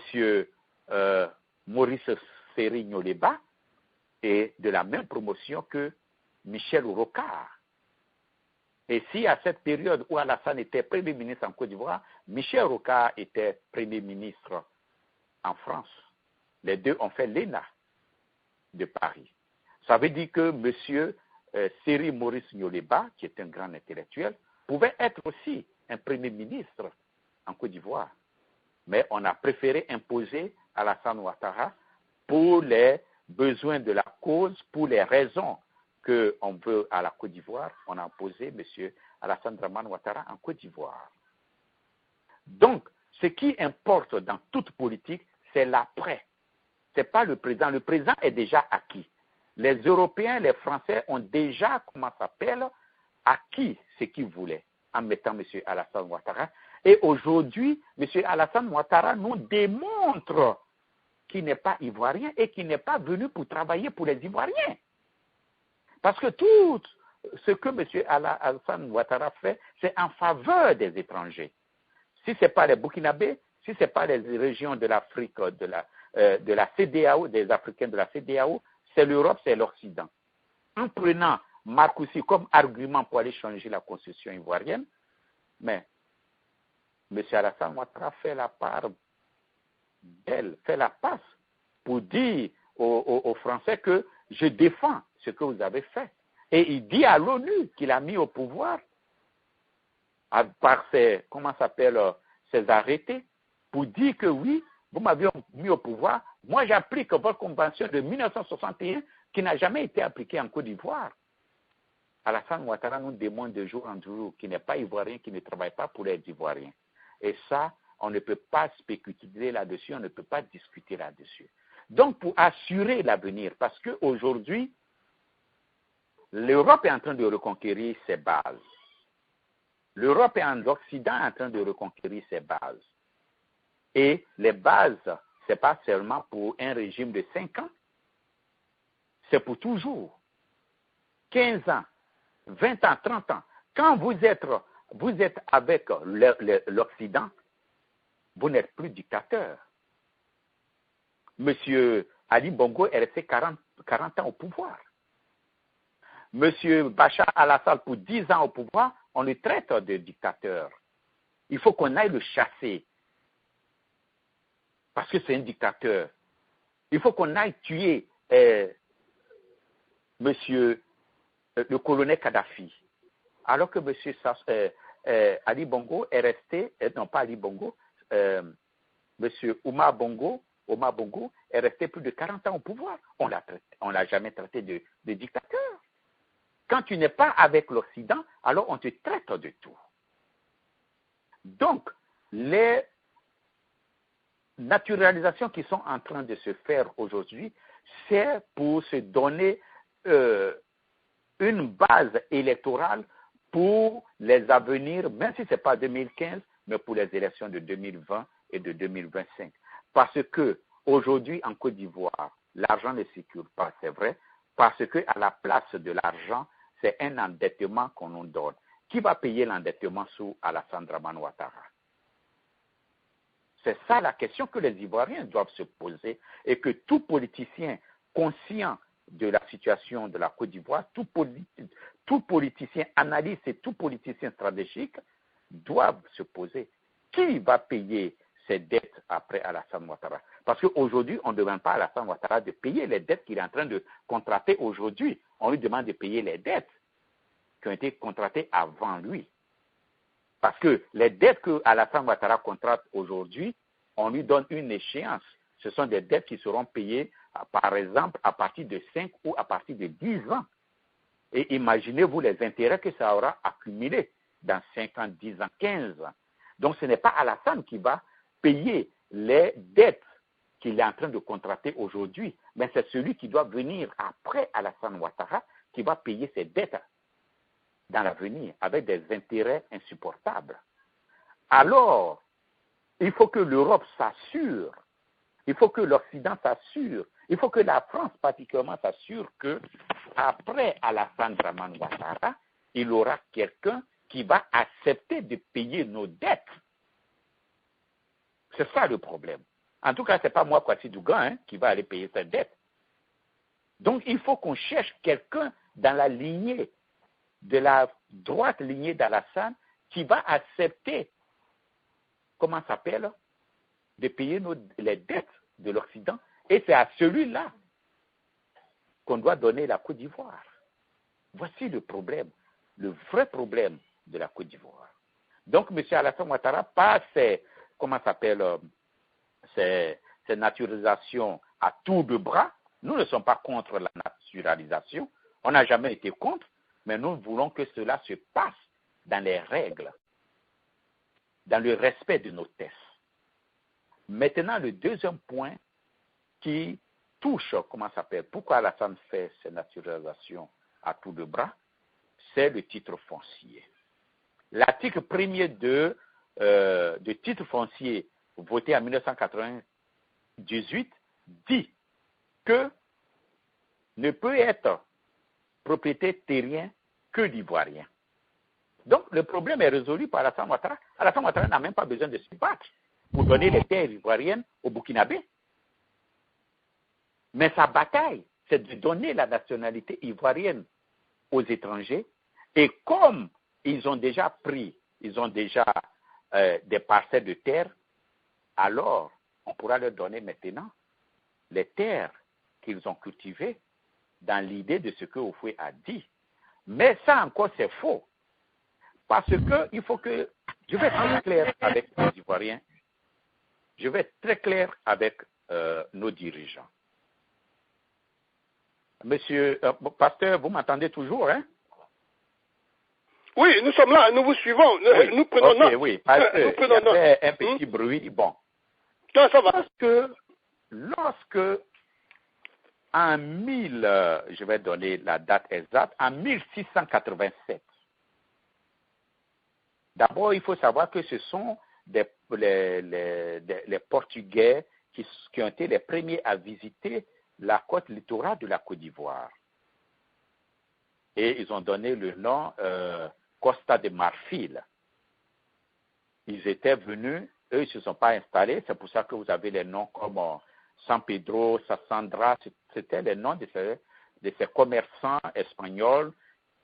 Maurice Seri-Nyoleba est de la même promotion que Michel Rocard. Et si à cette période où Alassane était Premier ministre en Côte d'Ivoire, Michel Rocard était Premier ministre en France. Les deux ont fait l'ENA de Paris. Ça veut dire que M. Seri Maurice Nyoleba, qui est un grand intellectuel, pouvait être aussi un Premier ministre en Côte d'Ivoire. Mais on a préféré imposer Alassane Ouattara pour les besoins de la cause, pour les raisons qu'on veut à la Côte d'Ivoire. On a imposé M. Alassane Dramane Ouattara en Côte d'Ivoire. Donc, ce qui importe dans toute politique, c'est l'après. Ce n'est pas le présent. Le présent est déjà acquis. Les Européens, les Français ont déjà, acquis ce qu'ils voulaient en mettant M. Alassane Ouattara. Et aujourd'hui, M. Alassane Ouattara nous démontre qu'il n'est pas ivoirien et qu'il n'est pas venu pour travailler pour les Ivoiriens. Parce que tout ce que M. Alassane Ouattara fait, c'est en faveur des étrangers. Si ce n'est pas les Burkinabés, si ce n'est pas les régions de l'Afrique, de la CEDEAO, des Africains de la CEDEAO, c'est l'Europe, c'est l'Occident. En prenant Marcoussis comme argument pour aller changer la constitution ivoirienne, mais M. Alassane Ouattara fait la part belle, fait la passe pour dire aux Français que je défends ce que vous avez fait. Et il dit à l'ONU qu'il a mis au pouvoir, par ses arrêtés, pour dire que oui, vous m'avez mis au pouvoir, moi j'applique votre convention de 1961 qui n'a jamais été appliquée en Côte d'Ivoire. Alassane Ouattara nous demande de jour en jour qu'il n'est pas ivoirien, qu'il ne travaille pas pour les Ivoiriens. Et ça, on ne peut pas spéculer là-dessus, on ne peut pas discuter là-dessus. Donc, pour assurer l'avenir, parce qu'aujourd'hui, l'Europe est en train de reconquérir ses bases. L'Europe et l'Occident est en train de reconquérir ses bases. Et les bases, ce n'est pas seulement pour un régime de 5 ans, c'est pour toujours. 15 ans, 20 ans, 30 ans. Quand vous êtes avec l'Occident, vous n'êtes plus dictateur. Monsieur Ali Bongo est resté 40 ans au pouvoir. Monsieur Bachar al-Assad, pour 10 ans au pouvoir, on le traite de dictateur. Il faut qu'on aille le chasser. Parce que c'est un dictateur. Il faut qu'on aille tuer monsieur le colonel Kadhafi. Alors que monsieur Ali Bongo est resté, non pas Ali Bongo, monsieur Omar Bongo est resté plus de 40 ans au pouvoir. On l'a jamais traité de dictateur. Quand tu n'es pas avec l'Occident, alors on te traite de tout. Donc, les naturalisations qui sont en train de se faire aujourd'hui, c'est pour se donner une base électorale pour les avenirs, même si ce n'est pas 2015, mais pour les élections de 2020 et de 2025. Parce que aujourd'hui, en Côte d'Ivoire, l'argent ne circule pas, c'est vrai, parce qu'à la place de l'argent, c'est un endettement qu'on nous donne. Qui va payer l'endettement sous Alassane Dramane Ouattara? C'est ça la question que les Ivoiriens doivent se poser et que tout politicien conscient de la situation de la Côte d'Ivoire, tout politicien analyste et tout politicien stratégique doivent se poser. Qui va payer ces dettes après Alassane Ouattara? Parce qu'aujourd'hui, on ne demande pas à Alassane Ouattara de payer les dettes qu'il est en train de contracter aujourd'hui. On lui demande de payer les dettes qui ont été contractées avant lui. Parce que les dettes que Alassane Ouattara contracte aujourd'hui, on lui donne une échéance. Ce sont des dettes qui seront payées, par exemple, à partir de 5 ou à partir de 10 ans. Et imaginez-vous les intérêts que ça aura accumulés dans 5 ans, 10 ans, 15 ans. Donc ce n'est pas Alassane qui va payer les dettes qu'il est en train de contracter aujourd'hui, mais c'est celui qui doit venir après Alassane Ouattara qui va payer ses dettes dans l'avenir avec des intérêts insupportables. Alors, il faut que l'Europe s'assure, il faut que l'Occident s'assure, il faut que la France particulièrement s'assure que après Alassane Dramane Ouattara, il aura quelqu'un qui va accepter de payer nos dettes. C'est ça le problème. En tout cas, ce n'est pas moi, Kwasi Dougan, qui va aller payer cette dette. Donc, il faut qu'on cherche quelqu'un dans la lignée, de la droite lignée d'Alassane, qui va accepter, comment ça s'appelle, de payer les dettes de l'Occident. Et c'est à celui-là qu'on doit donner la Côte d'Ivoire. Voici le problème, le vrai problème de la Côte d'Ivoire. Donc, M. Alassane Ouattara, par ses naturalisations à tour de bras, nous ne sommes pas contre la naturalisation, on n'a jamais été contre, mais nous voulons que cela se passe dans les règles, dans le respect de nos tests. Maintenant, le deuxième point qui touche, pourquoi Alassane fait ces naturalisations à tour de bras, c'est le titre foncier. L'article 1er de titre foncier voté en 1998 dit que ne peut être propriété terrien que l'Ivoirien. Donc, le problème est résolu par Alassane Ouattara. Alassane Ouattara n'a même pas besoin de se battre pour donner les terres ivoiriennes aux Burkinabés. Mais sa bataille, c'est de donner la nationalité ivoirienne aux étrangers. Et comme ils ont déjà des parcelles de terre, alors on pourra leur donner maintenant les terres qu'ils ont cultivées dans l'idée de ce que Houphouët a dit. Mais ça encore, c'est faux. Parce que il faut que... Je vais être très clair avec les Ivoiriens. Je vais être très clair avec nos dirigeants. Monsieur, pasteur, vous m'entendez toujours, hein? Oui, nous sommes là, nous vous suivons, Oui. nous prenons note. Oui, parce que il y avait un petit bruit. Bon. Non, ça va. Lorsque en je vais donner la date exacte, en 1687, d'abord, il faut savoir que ce sont les Portugais qui ont été les premiers à visiter la côte littorale de la Côte d'Ivoire. Et ils ont donné le nom Costa de Marfil. Ils étaient venus, eux, ils ne se sont pas installés, c'est pour ça que vous avez les noms comme San Pedro, Sassandra, c'était les noms de ces commerçants espagnols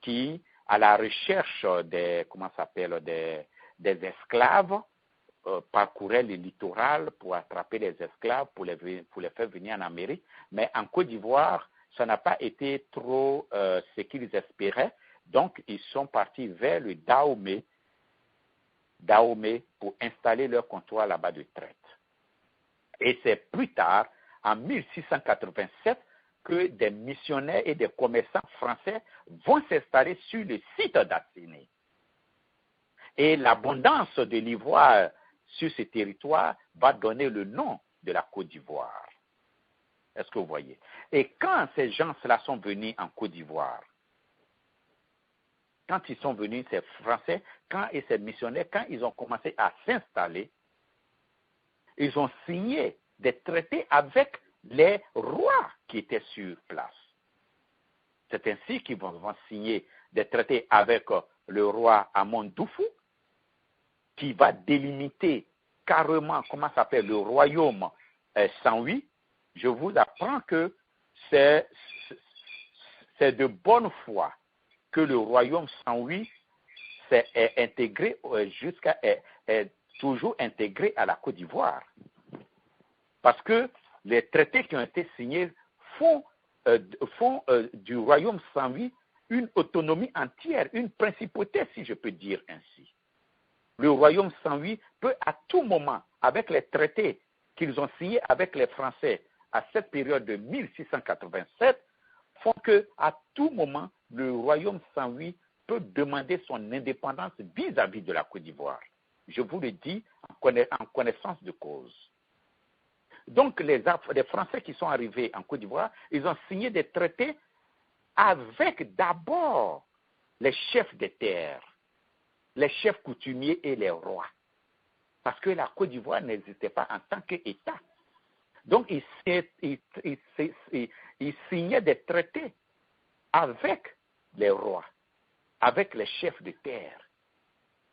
qui, à la recherche des esclaves, parcouraient le littoral pour attraper les esclaves, pour les faire venir en Amérique. Mais en Côte d'Ivoire, ça n'a pas été trop ce qu'ils espéraient. Donc, ils sont partis vers le Dahomey pour installer leur comptoir là-bas de traite. Et c'est plus tard, en 1687, que des missionnaires et des commerçants français vont s'installer sur le site d'Asséné. Et l'abondance de l'ivoire sur ce territoire va donner le nom de la Côte d'Ivoire. Est-ce que vous voyez? Et quand ces gens-là sont venus en Côte d'Ivoire, quand ils sont venus, ces Français, et ces missionnaires, quand ils ont commencé à s'installer, ils ont signé des traités avec les rois qui étaient sur place. C'est ainsi qu'ils vont signer des traités avec le roi Amon Doufou, qui va délimiter carrément, comment s'appelle, le royaume Saint-Louis. Je vous apprends que c'est de bonne foi que le royaume Saint-Louis est intégré est toujours intégré à la Côte d'Ivoire. Parce que les traités qui ont été signés font du royaume Saint-Louis une autonomie entière, une principauté, si je peux dire ainsi. Le royaume Saint-Louis peut à tout moment, avec les traités qu'ils ont signés avec les Français à cette période de 1687, font que à tout moment, le royaume Saint-Louis peut demander son indépendance vis-à-vis de la Côte d'Ivoire. Je vous le dis en connaissance de cause. Donc, les Français qui sont arrivés en Côte d'Ivoire, ils ont signé des traités avec d'abord les chefs des terres, les chefs coutumiers et les rois. Parce que la Côte d'Ivoire n'existait pas en tant qu'État. Donc, ils signaient des traités avec les rois, avec les chefs de terre.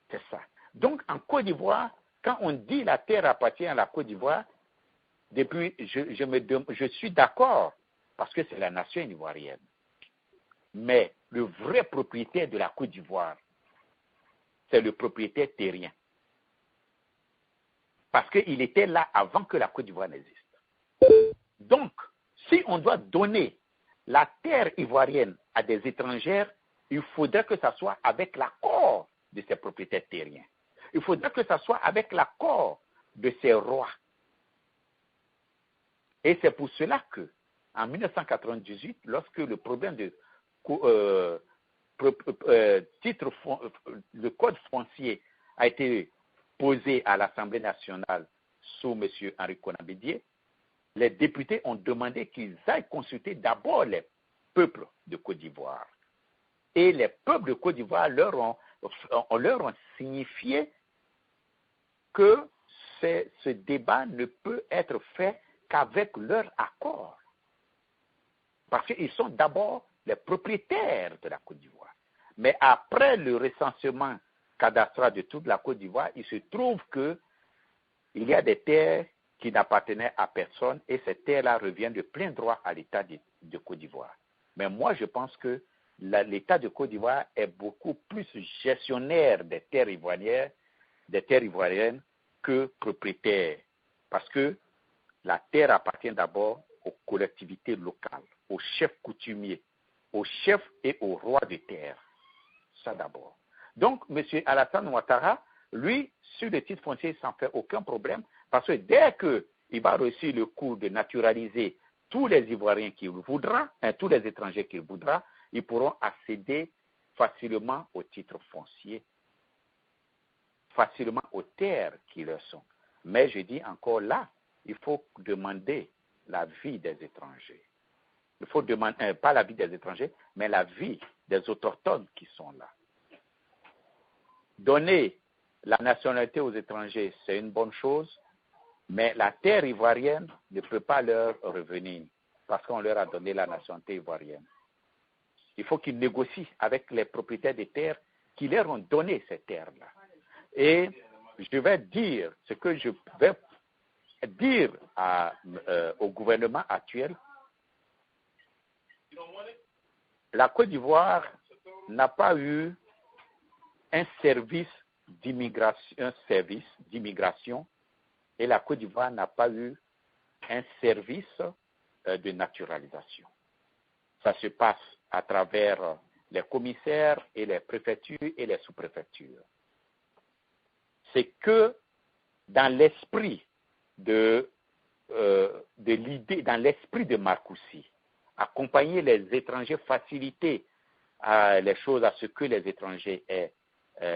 C'est ça. Donc, en Côte d'Ivoire, quand on dit la terre appartient à la Côte d'Ivoire, depuis, je suis d'accord, parce que c'est la nation ivoirienne. Mais le vrai propriétaire de la Côte d'Ivoire, c'est le propriétaire terrien. Parce qu'il était là avant que la Côte d'Ivoire n'existe. Donc, si on doit donner la terre ivoirienne à des étrangers, il faudrait que ça soit avec l'accord de ces propriétaires terriens. Il faudrait que ça soit avec l'accord de ces rois. Et c'est pour cela que, en 1998, lorsque le problème de le code foncier a été posé à l'Assemblée nationale sous M. Henri Konan Bédié, les députés ont demandé qu'ils aillent consulter d'abord les peuples de Côte d'Ivoire. Et les peuples de Côte d'Ivoire leur ont signifié que ce débat ne peut être fait qu'avec leur accord. Parce qu'ils sont d'abord les propriétaires de la Côte d'Ivoire. Mais après le recensement cadastral de toute la Côte d'Ivoire, il se trouve qu'il y a des terres qui n'appartenaient à personne et ces terres-là reviennent de plein droit à l'État de Côte d'Ivoire. Mais moi, je pense que l'État de Côte d'Ivoire est beaucoup plus gestionnaire des terres ivoiriennes que propriétaire. Parce que la terre appartient d'abord aux collectivités locales, aux chefs coutumiers, aux chefs et aux rois de terre. Ça d'abord. Donc, M. Alassane Ouattara, lui, sur le titre foncier, ça n'en fait aucun problème, parce que dès qu'il va réussir le coup de naturaliser tous les Ivoiriens qu'il voudra, tous les étrangers qu'il voudra, ils pourront accéder facilement aux titres fonciers, facilement aux terres qui leur sont. Mais je dis encore là, il faut demander l'avis des étrangers. Il faut demander, pas l'avis des étrangers, mais l'avis des autochtones qui sont là. Donner la nationalité aux étrangers, c'est une bonne chose, mais la terre ivoirienne ne peut pas leur revenir parce qu'on leur a donné la nationalité ivoirienne. Il faut qu'ils négocient avec les propriétaires des terres qui leur ont donné ces terres-là. Et je vais dire ce que je vais dire au gouvernement actuel. La Côte d'Ivoire n'a pas eu un service d'immigration et la Côte d'Ivoire n'a pas eu un service de naturalisation. Ça se passe à travers les commissaires et les préfectures et les sous-préfectures. C'est que dans l'esprit de l'idée, dans l'esprit de Marcoussi, accompagner les étrangers, faciliter les choses à ce que les étrangers aient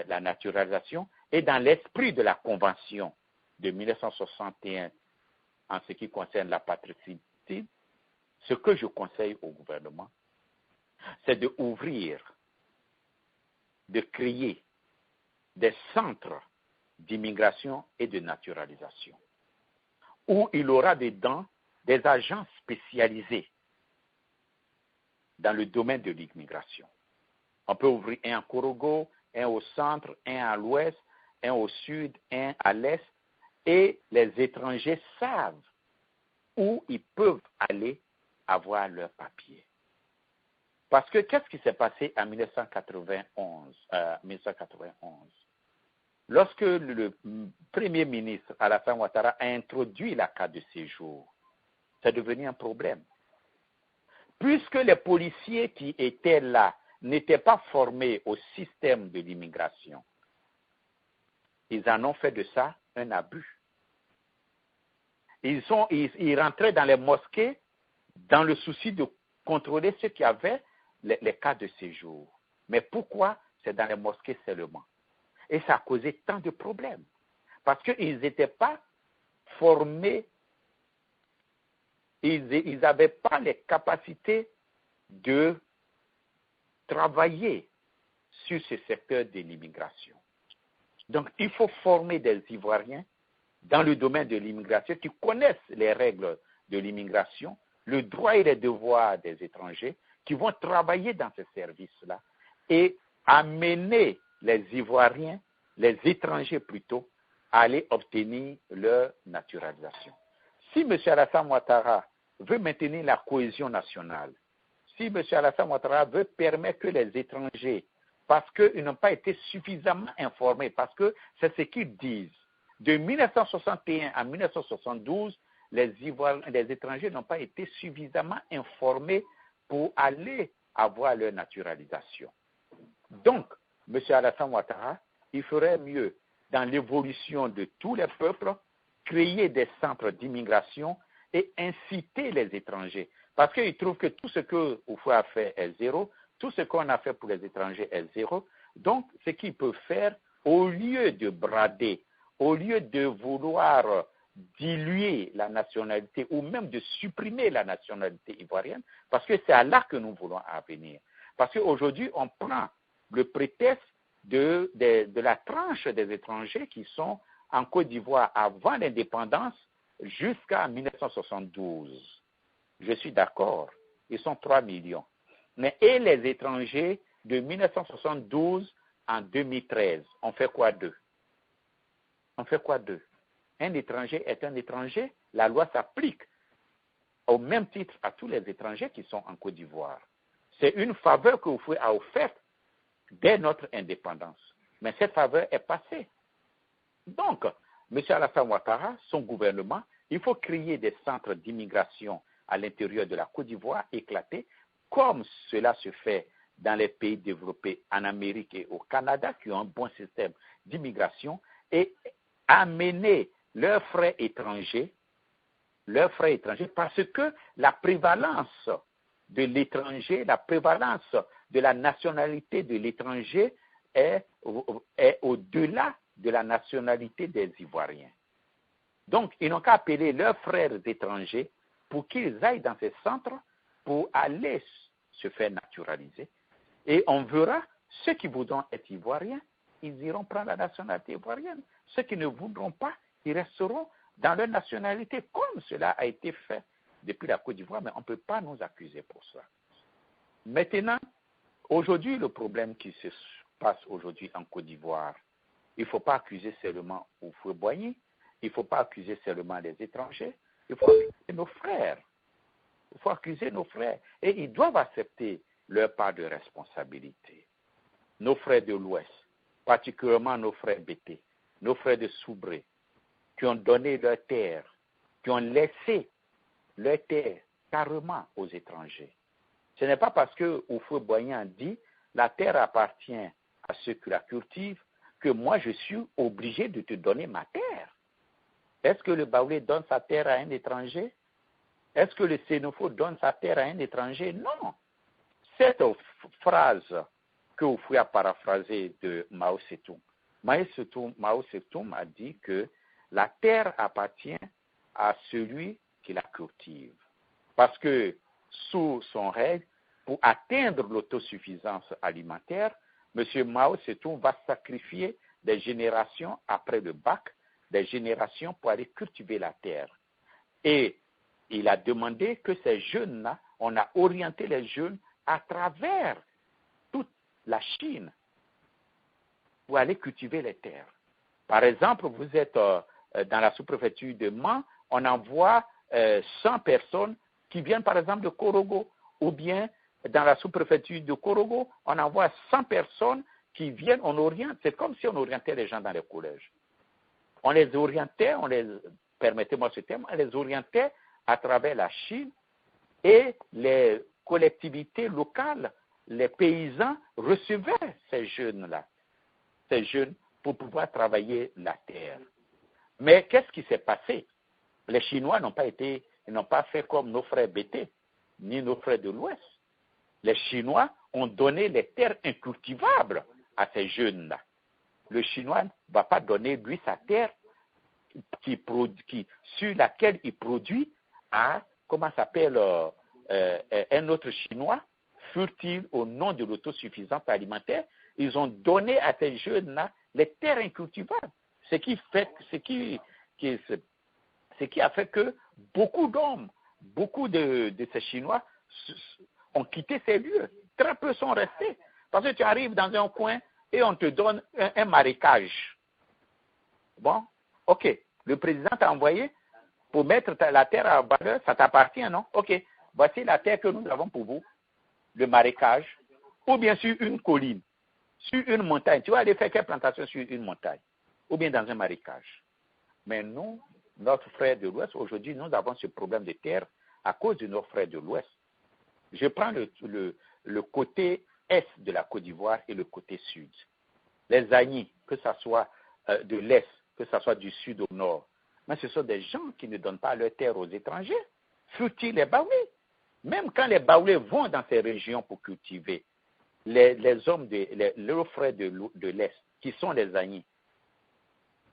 la naturalisation, et dans l'esprit de la Convention de 1961 en ce qui concerne la patricide, ce que je conseille au gouvernement, c'est d'ouvrir, de créer des centres d'immigration et de naturalisation, où il aura dedans des agents spécialisés dans le domaine de l'immigration. On peut ouvrir un à Korogo, un au centre, un à l'ouest, un au sud, un à l'est, et les étrangers savent où ils peuvent aller avoir leurs papiers. Parce que qu'est-ce qui s'est passé en 1991? Lorsque le Premier ministre Alassane Ouattara a introduit la carte de séjour, c'est devenu un problème. Puisque les policiers qui étaient là n'étaient pas formés au système de l'immigration, ils en ont fait de ça un abus. Ils rentraient dans les mosquées dans le souci de contrôler ceux qui avaient les cartes de séjour. Mais pourquoi? C'est dans les mosquées seulement. Et ça a causé tant de problèmes. Parce qu'ils n'étaient pas formés, ils n'avaient pas les capacités de travailler sur ce secteur de l'immigration. Donc, il faut former des Ivoiriens dans le domaine de l'immigration qui connaissent les règles de l'immigration, le droit et les devoirs des étrangers, qui vont travailler dans ces services-là et amener les Ivoiriens, les étrangers plutôt, à aller obtenir leur naturalisation. Si M. Alassane Ouattara veut maintenir la cohésion nationale, si M. Alassane Ouattara veut permettre que les étrangers, parce qu'ils n'ont pas été suffisamment informés, parce que c'est ce qu'ils disent, de 1961 à 1972, les étrangers n'ont pas été suffisamment informés pour aller avoir leur naturalisation. Donc, M. Alassane Ouattara, il ferait mieux, dans l'évolution de tous les peuples, créer des centres d'immigration et inciter les étrangers. Parce qu'il trouve que tout ce que Oufou a fait est zéro, tout ce qu'on a fait pour les étrangers est zéro. Donc, ce qu'il peut faire, au lieu de brader, au lieu de vouloir diluer la nationalité ou même de supprimer la nationalité ivoirienne, parce que c'est à là que nous voulons en venir. Parce qu'aujourd'hui, on prend le prétexte de la tranche des étrangers qui sont en Côte d'Ivoire avant l'indépendance jusqu'à 1972. Je suis d'accord, ils sont 3 millions. Mais et les étrangers de 1972 en 2013, on fait quoi d'eux? On fait quoi d'eux? Un étranger est un étranger, la loi s'applique au même titre à tous les étrangers qui sont en Côte d'Ivoire. C'est une faveur que Oufoué a offerte dès notre indépendance. Mais cette faveur est passée. Donc, M. Alassane Ouattara, son gouvernement, il faut créer des centres d'immigration à l'intérieur de la Côte d'Ivoire éclater, comme cela se fait dans les pays développés en Amérique et au Canada, qui ont un bon système d'immigration, et amener leurs frères étrangers, parce que la prévalence de l'étranger, la prévalence de la nationalité de l'étranger est au-delà de la nationalité des Ivoiriens. Donc, ils n'ont qu'à appeler leurs frères étrangers pour qu'ils aillent dans ces centres pour aller se faire naturaliser. Et on verra, ceux qui voudront être Ivoiriens, ils iront prendre la nationalité ivoirienne. Ceux qui ne voudront pas, ils resteront dans leur nationalité, comme cela a été fait depuis la Côte d'Ivoire, mais on ne peut pas nous accuser pour ça. Maintenant, aujourd'hui, le problème qui se passe aujourd'hui en Côte d'Ivoire, il ne faut pas accuser seulement Houphouët-Boigny, il ne faut pas accuser seulement les étrangers, il faut accuser nos frères. Il faut accuser nos frères. Et ils doivent accepter leur part de responsabilité. Nos frères de l'Ouest, particulièrement nos frères Bété, nos frères de Soubré, qui ont donné leur terre, qui ont laissé leur terre carrément aux étrangers. Ce n'est pas parce que Houphouët-Boigny a dit la terre appartient à ceux qui la cultivent que moi je suis obligé de te donner ma terre. Est-ce que le Baoulé donne sa terre à un étranger? Est-ce que le Sénoufo donne sa terre à un étranger? Non. Cette phrase que Houphouët a paraphrasée de Mao Tse-tung, Mao Tse-tung a dit que la terre appartient à celui qui la cultive. Parce que sous son règne, pour atteindre l'autosuffisance alimentaire, M. Mao Tse-tung va sacrifier des générations après le bac, des générations pour aller cultiver la terre. Et il a demandé que ces jeunes-là, on a orienté les jeunes à travers toute la Chine pour aller cultiver les terres. Par exemple, vous êtes dans la sous-préfecture de Mans, on envoie 100 personnes qui viennent par exemple de Korogo, ou bien dans la sous-préfecture de Korogo, on envoie 100 personnes qui viennent, on oriente, c'est comme si on orientait les gens dans les collèges. On les orientait, permettez-moi ce terme, on les orientait à travers la Chine et les collectivités locales, les paysans recevaient ces jeunes-là, ces jeunes pour pouvoir travailler la terre. Mais qu'est-ce qui s'est passé? Les Chinois n'ont pas fait comme nos frères Bété, ni nos frères de l'Ouest. Les Chinois ont donné les terres incultivables à ces jeunes-là. Le Chinois ne va pas donner, lui, sa terre sur laquelle il produit à, comment s'appelle, un autre Chinois, furent-ils au nom de l'autosuffisance alimentaire, ils ont donné à ces jeunes-là les terres incultivables. Ce qui a fait que beaucoup d'hommes, beaucoup de ces Chinois ont quitté ces lieux. Très peu sont restés. Parce que tu arrives dans un coin et on te donne un marécage. Bon, ok. Le président t'a envoyé pour mettre la terre à valeur, ça t'appartient, non? Ok. Voici la terre que nous avons pour vous, le marécage, ou bien sur une colline, sur une montagne. Tu vas aller faire quelle plantation sur une montagne, ou bien dans un marécage. Mais nous, notre frère de l'Ouest, aujourd'hui, nous avons ce problème de terre à cause de nos frères de l'Ouest. Je prends le côté est de la Côte d'Ivoire et le côté sud. Les Agnis, que ce soit de l'est, que ce soit du sud au nord, mais ce sont des gens qui ne donnent pas leur terre aux étrangers, fut-il les Baoulés. Même quand les Baoulés vont dans ces régions pour cultiver, les hommes, leurs frères de l'est, qui sont les Agnis,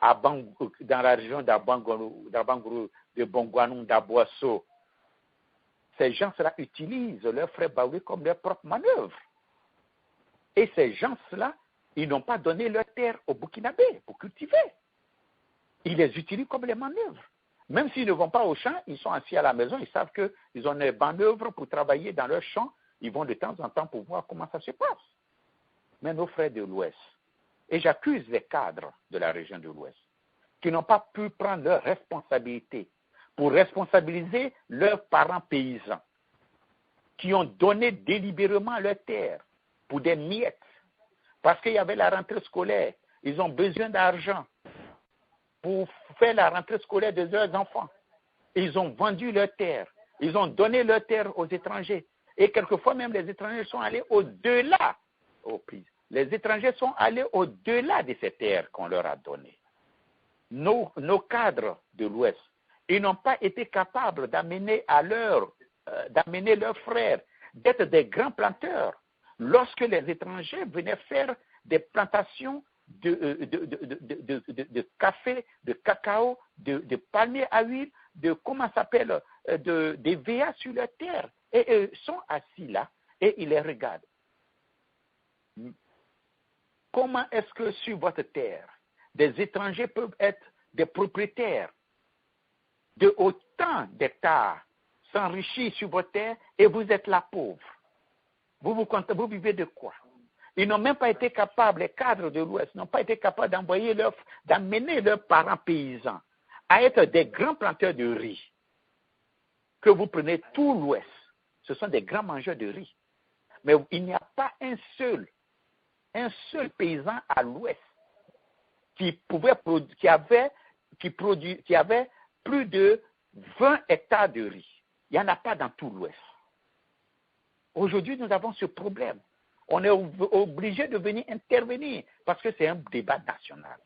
dans la région d'Abangoro, de Bongouanou, d'Aboasso, ces gens-là utilisent leurs frères Baoulés comme leur propre manœuvre. Et ces gens-là, ils n'ont pas donné leur terre aux Burkinabés pour cultiver. Ils les utilisent comme les manœuvres. Même s'ils ne vont pas au champ, ils sont assis à la maison, ils savent qu'ils ont des manœuvres pour travailler dans leur champ. Ils vont de temps en temps pour voir comment ça se passe. Mais nos frères de l'Ouest, et j'accuse les cadres de la région de l'Ouest, qui n'ont pas pu prendre leurs responsabilités pour responsabiliser leurs parents paysans, qui ont donné délibérément leurs terres pour des miettes, parce qu'il y avait la rentrée scolaire. Ils ont besoin d'argent pour faire la rentrée scolaire de leurs enfants. Ils ont vendu leurs terres. Ils ont donné leur terre aux étrangers. Et quelquefois même, les étrangers sont allés au-delà. Les étrangers sont allés au-delà de ces terres qu'on leur a données. Nos cadres de l'Ouest, ils n'ont pas été capables d'amener leurs frères, d'être des grands planteurs. Lorsque les étrangers venaient faire des plantations de café, de cacao, de palmiers à huile, des VA sur leur terre. Et eux sont assis là et ils les regardent. Comment est-ce que sur votre terre, des étrangers peuvent être des propriétaires de autant d'hectares, s'enrichir sur votre terre et vous êtes là pauvre? Vous vivez de quoi? Ils n'ont même pas été capables, les cadres de l'Ouest n'ont pas été capables d'amener leurs parents paysans à être des grands planteurs de riz. Que vous prenez tout l'Ouest, ce sont des grands mangeurs de riz. Mais il n'y a pas un seul paysan à l'Ouest qui avait plus de 20 hectares de riz. Il n'y en a pas dans tout l'Ouest. Aujourd'hui, nous avons ce problème. On est obligé de venir intervenir parce que c'est un débat national.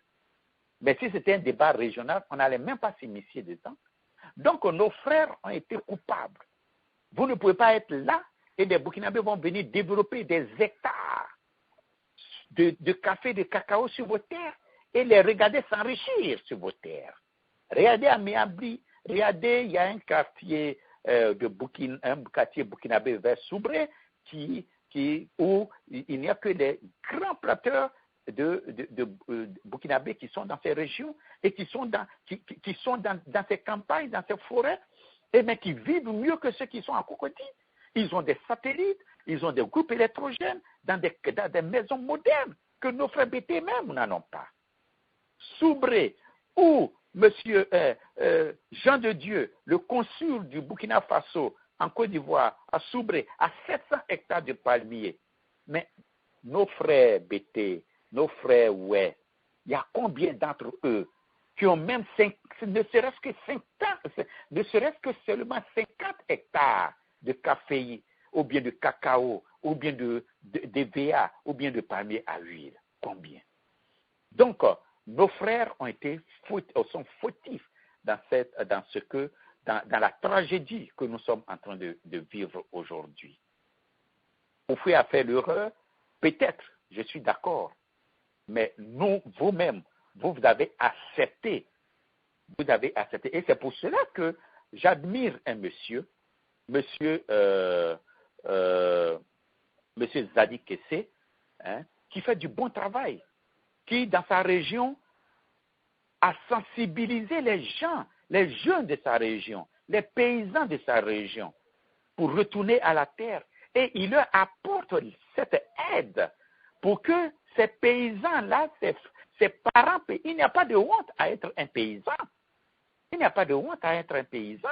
Mais si c'était un débat régional, on n'allait même pas s'initier dedans. Donc, nos frères ont été coupables. Vous ne pouvez pas être là et des Burkinabés vont venir développer des hectares de café, de cacao sur vos terres et les regarder s'enrichir sur vos terres. Regardez à Miabli, regardez, il y a un quartier quartier burkinabé vers Soubré où il n'y a que des grands planteurs de burkinabés qui sont dans ces régions et qui sont dans ces campagnes, dans ces forêts, mais qui vivent mieux que ceux qui sont à Cocody. Ils ont des satellites, ils ont des groupes électrogènes dans des maisons modernes que nos frères BT même n'en ont pas. Soubré, où M. Jean de Dieu, le consul du Burkina Faso en Côte d'Ivoire, à Soubré, à 700 hectares de palmiers. Mais nos frères BT, nos frères ouais, il y a combien d'entre eux qui ont même ne serait-ce que seulement 50 hectares de café, ou bien de cacao, ou bien de VA, ou bien de palmiers à huile. Combien? Donc, nos frères sont fautifs dans la tragédie que nous sommes en train de vivre aujourd'hui. Vous pouvez faire l'erreur, peut-être, je suis d'accord, mais vous-même, vous avez accepté. Et c'est pour cela que j'admire un monsieur Zadi Kessé, qui fait du bon travail, qui, dans sa région, a sensibilisé les gens, les jeunes de sa région, les paysans de sa région, pour retourner à la terre. Et il leur apporte cette aide pour que ces paysans-là, ces parents, il n'y a pas de honte à être un paysan. Il n'y a pas de honte à être un paysan.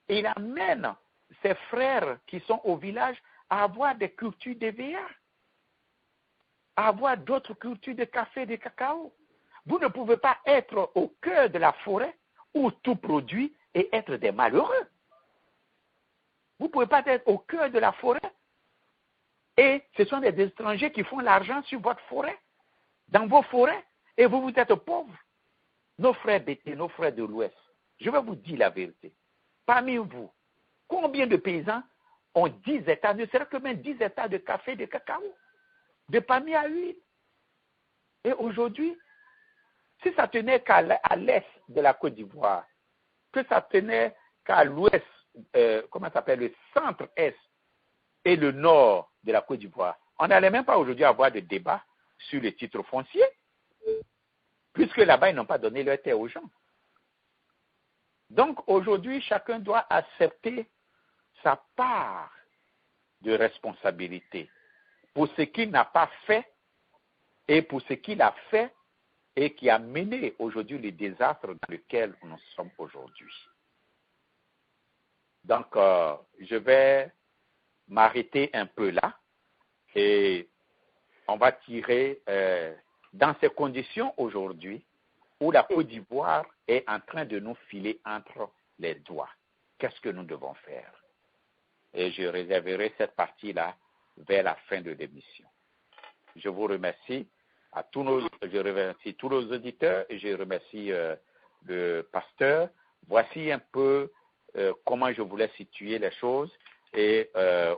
Il amène ses frères qui sont au village à avoir des cultures de VA, à avoir d'autres cultures de café, de cacao. Vous ne pouvez pas être au cœur de la forêt où tout produit et être des malheureux. Vous ne pouvez pas être au cœur de la forêt et ce sont des étrangers qui font l'argent sur votre forêt, dans vos forêts, et vous êtes pauvres. Nos frères BT, nos frères de l'Ouest, je vais vous dire la vérité. Parmi vous, combien de paysans ont 10 hectares, ne serait-ce que même 10 hectares de café, de cacao, de palmiers à huile? Et aujourd'hui, si ça tenait qu'à l'est de la Côte d'Ivoire, que ça tenait qu'à l'ouest, le centre-est et le nord de la Côte d'Ivoire, on n'allait même pas aujourd'hui avoir de débat sur les titres fonciers, puisque là-bas, ils n'ont pas donné leur terre aux gens. Donc aujourd'hui, chacun doit accepter sa part de responsabilité pour ce qu'il n'a pas fait et pour ce qu'il a fait et qui a mené aujourd'hui le désastre dans lequel nous sommes aujourd'hui. Donc, je vais m'arrêter un peu là et on va tirer, dans ces conditions aujourd'hui, où la Côte d'Ivoire est en train de nous filer entre les doigts. Qu'est-ce que nous devons faire? Et je réserverai cette partie-là vers la fin de l'émission. Je vous remercie je remercie tous nos auditeurs et je remercie le pasteur. Voici un peu comment je voulais situer les choses et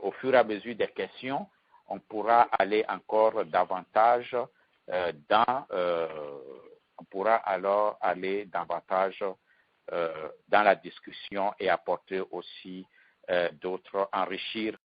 au fur et à mesure des questions, on pourra aller encore davantage on pourra alors aller davantage dans la discussion et apporter aussi d'autres, enrichir